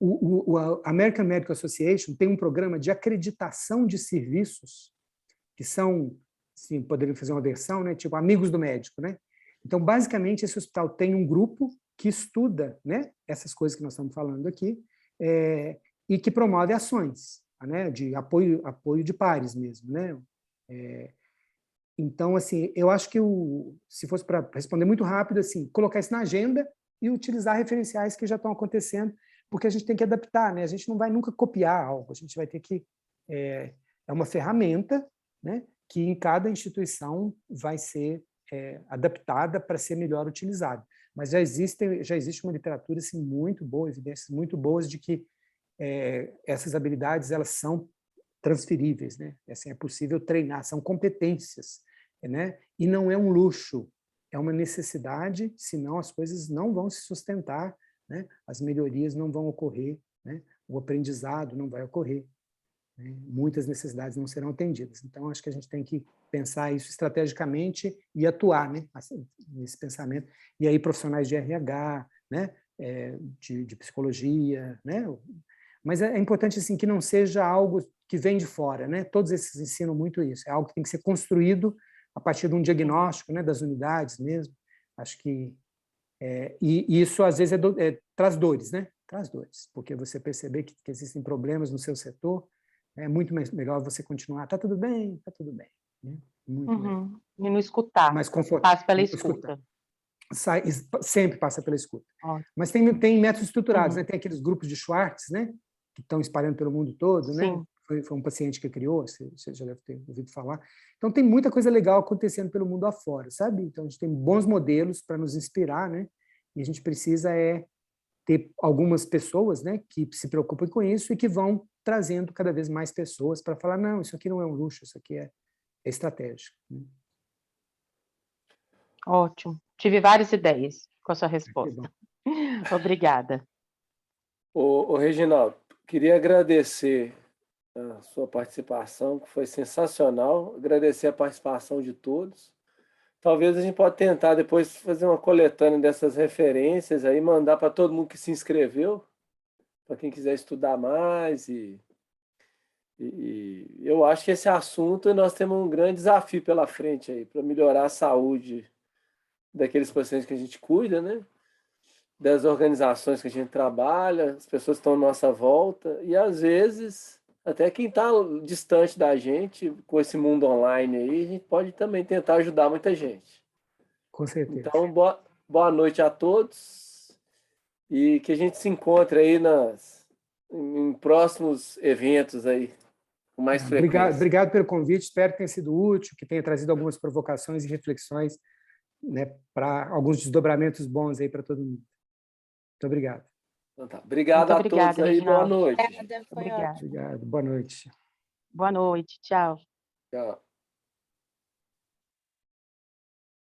A American Medical Association tem um programa de acreditação de serviços que são, assim, poderiam fazer uma versão, né, tipo amigos do médico, né? Então, basicamente, esse hospital tem um grupo que estuda, né, essas coisas que nós estamos falando aqui, e que promove ações, né, de apoio de pares mesmo, né? Então, assim, eu acho que se fosse para responder muito rápido, assim, colocar isso na agenda e utilizar referenciais que já estão acontecendo, porque a gente tem que adaptar, né? A gente não vai nunca copiar algo, a gente vai ter que é uma ferramenta, né, que em cada instituição vai ser adaptada para ser melhor utilizada. Mas já existe uma literatura assim, muito boa, evidências muito boas de que essas habilidades elas são transferíveis, né? Assim, é possível treinar, são competências, né? E não é um luxo, é uma necessidade, senão as coisas não vão se sustentar, né? As melhorias não vão ocorrer, né? O aprendizado não vai ocorrer, né? Muitas necessidades não serão atendidas. Então, acho que a gente tem que pensar isso estrategicamente e atuar, né, assim, nesse pensamento. E aí, profissionais de RH, né, de psicologia, né? Mas é importante assim, que não seja algo que vem de fora, né? Todos esses ensinam muito isso. É algo que tem que ser construído a partir de um diagnóstico, né, das unidades mesmo. Acho que e isso às vezes traz dores, né? Traz dores, porque você perceber que existem problemas no seu setor, é muito melhor você continuar. Tá tudo bem, né? Muito melhor. E não escutar. Mais confortável. Passa pela escuta. Sempre passa pela escuta. Ótimo. Mas tem métodos estruturados, né? Tem aqueles grupos de Schwartz, né? Que estão espalhando pelo mundo todo, Sim. né? Foi um paciente que criou, você já deve ter ouvido falar. Então, tem muita coisa legal acontecendo pelo mundo afora, sabe? Então, a gente tem bons modelos para nos inspirar, né? E a gente precisa ter algumas pessoas, né, que se preocupem com isso e que vão trazendo cada vez mais pessoas para falar, não, isso aqui não é um luxo, isso aqui é estratégico. Né? Ótimo. Tive várias ideias com a sua resposta. Obrigada. Ô, Reginaldo, queria agradecer a sua participação, que foi sensacional, agradecer a participação de todos. Talvez a gente pode tentar depois fazer uma coletânea dessas referências aí, mandar para todo mundo que se inscreveu, para quem quiser estudar mais. E eu acho que esse assunto nós temos um grande desafio pela frente aí, para melhorar a saúde daqueles pacientes que a gente cuida, né? Das organizações que a gente trabalha, as pessoas que estão à nossa volta, e às vezes, até quem está distante da gente, com esse mundo online aí, a gente pode também tentar ajudar muita gente. Com certeza. Então, boa noite a todos, e que a gente se encontre aí em próximos eventos aí, com mais frequência. Obrigado pelo convite, espero que tenha sido útil, que tenha trazido algumas provocações e reflexões, né, para alguns desdobramentos bons aí para todo mundo. Muito obrigado. Então tá. Obrigado a todos aí, Reginaldo. boa noite. Obrigada. Obrigado, boa noite. Boa noite, tchau. Tchau.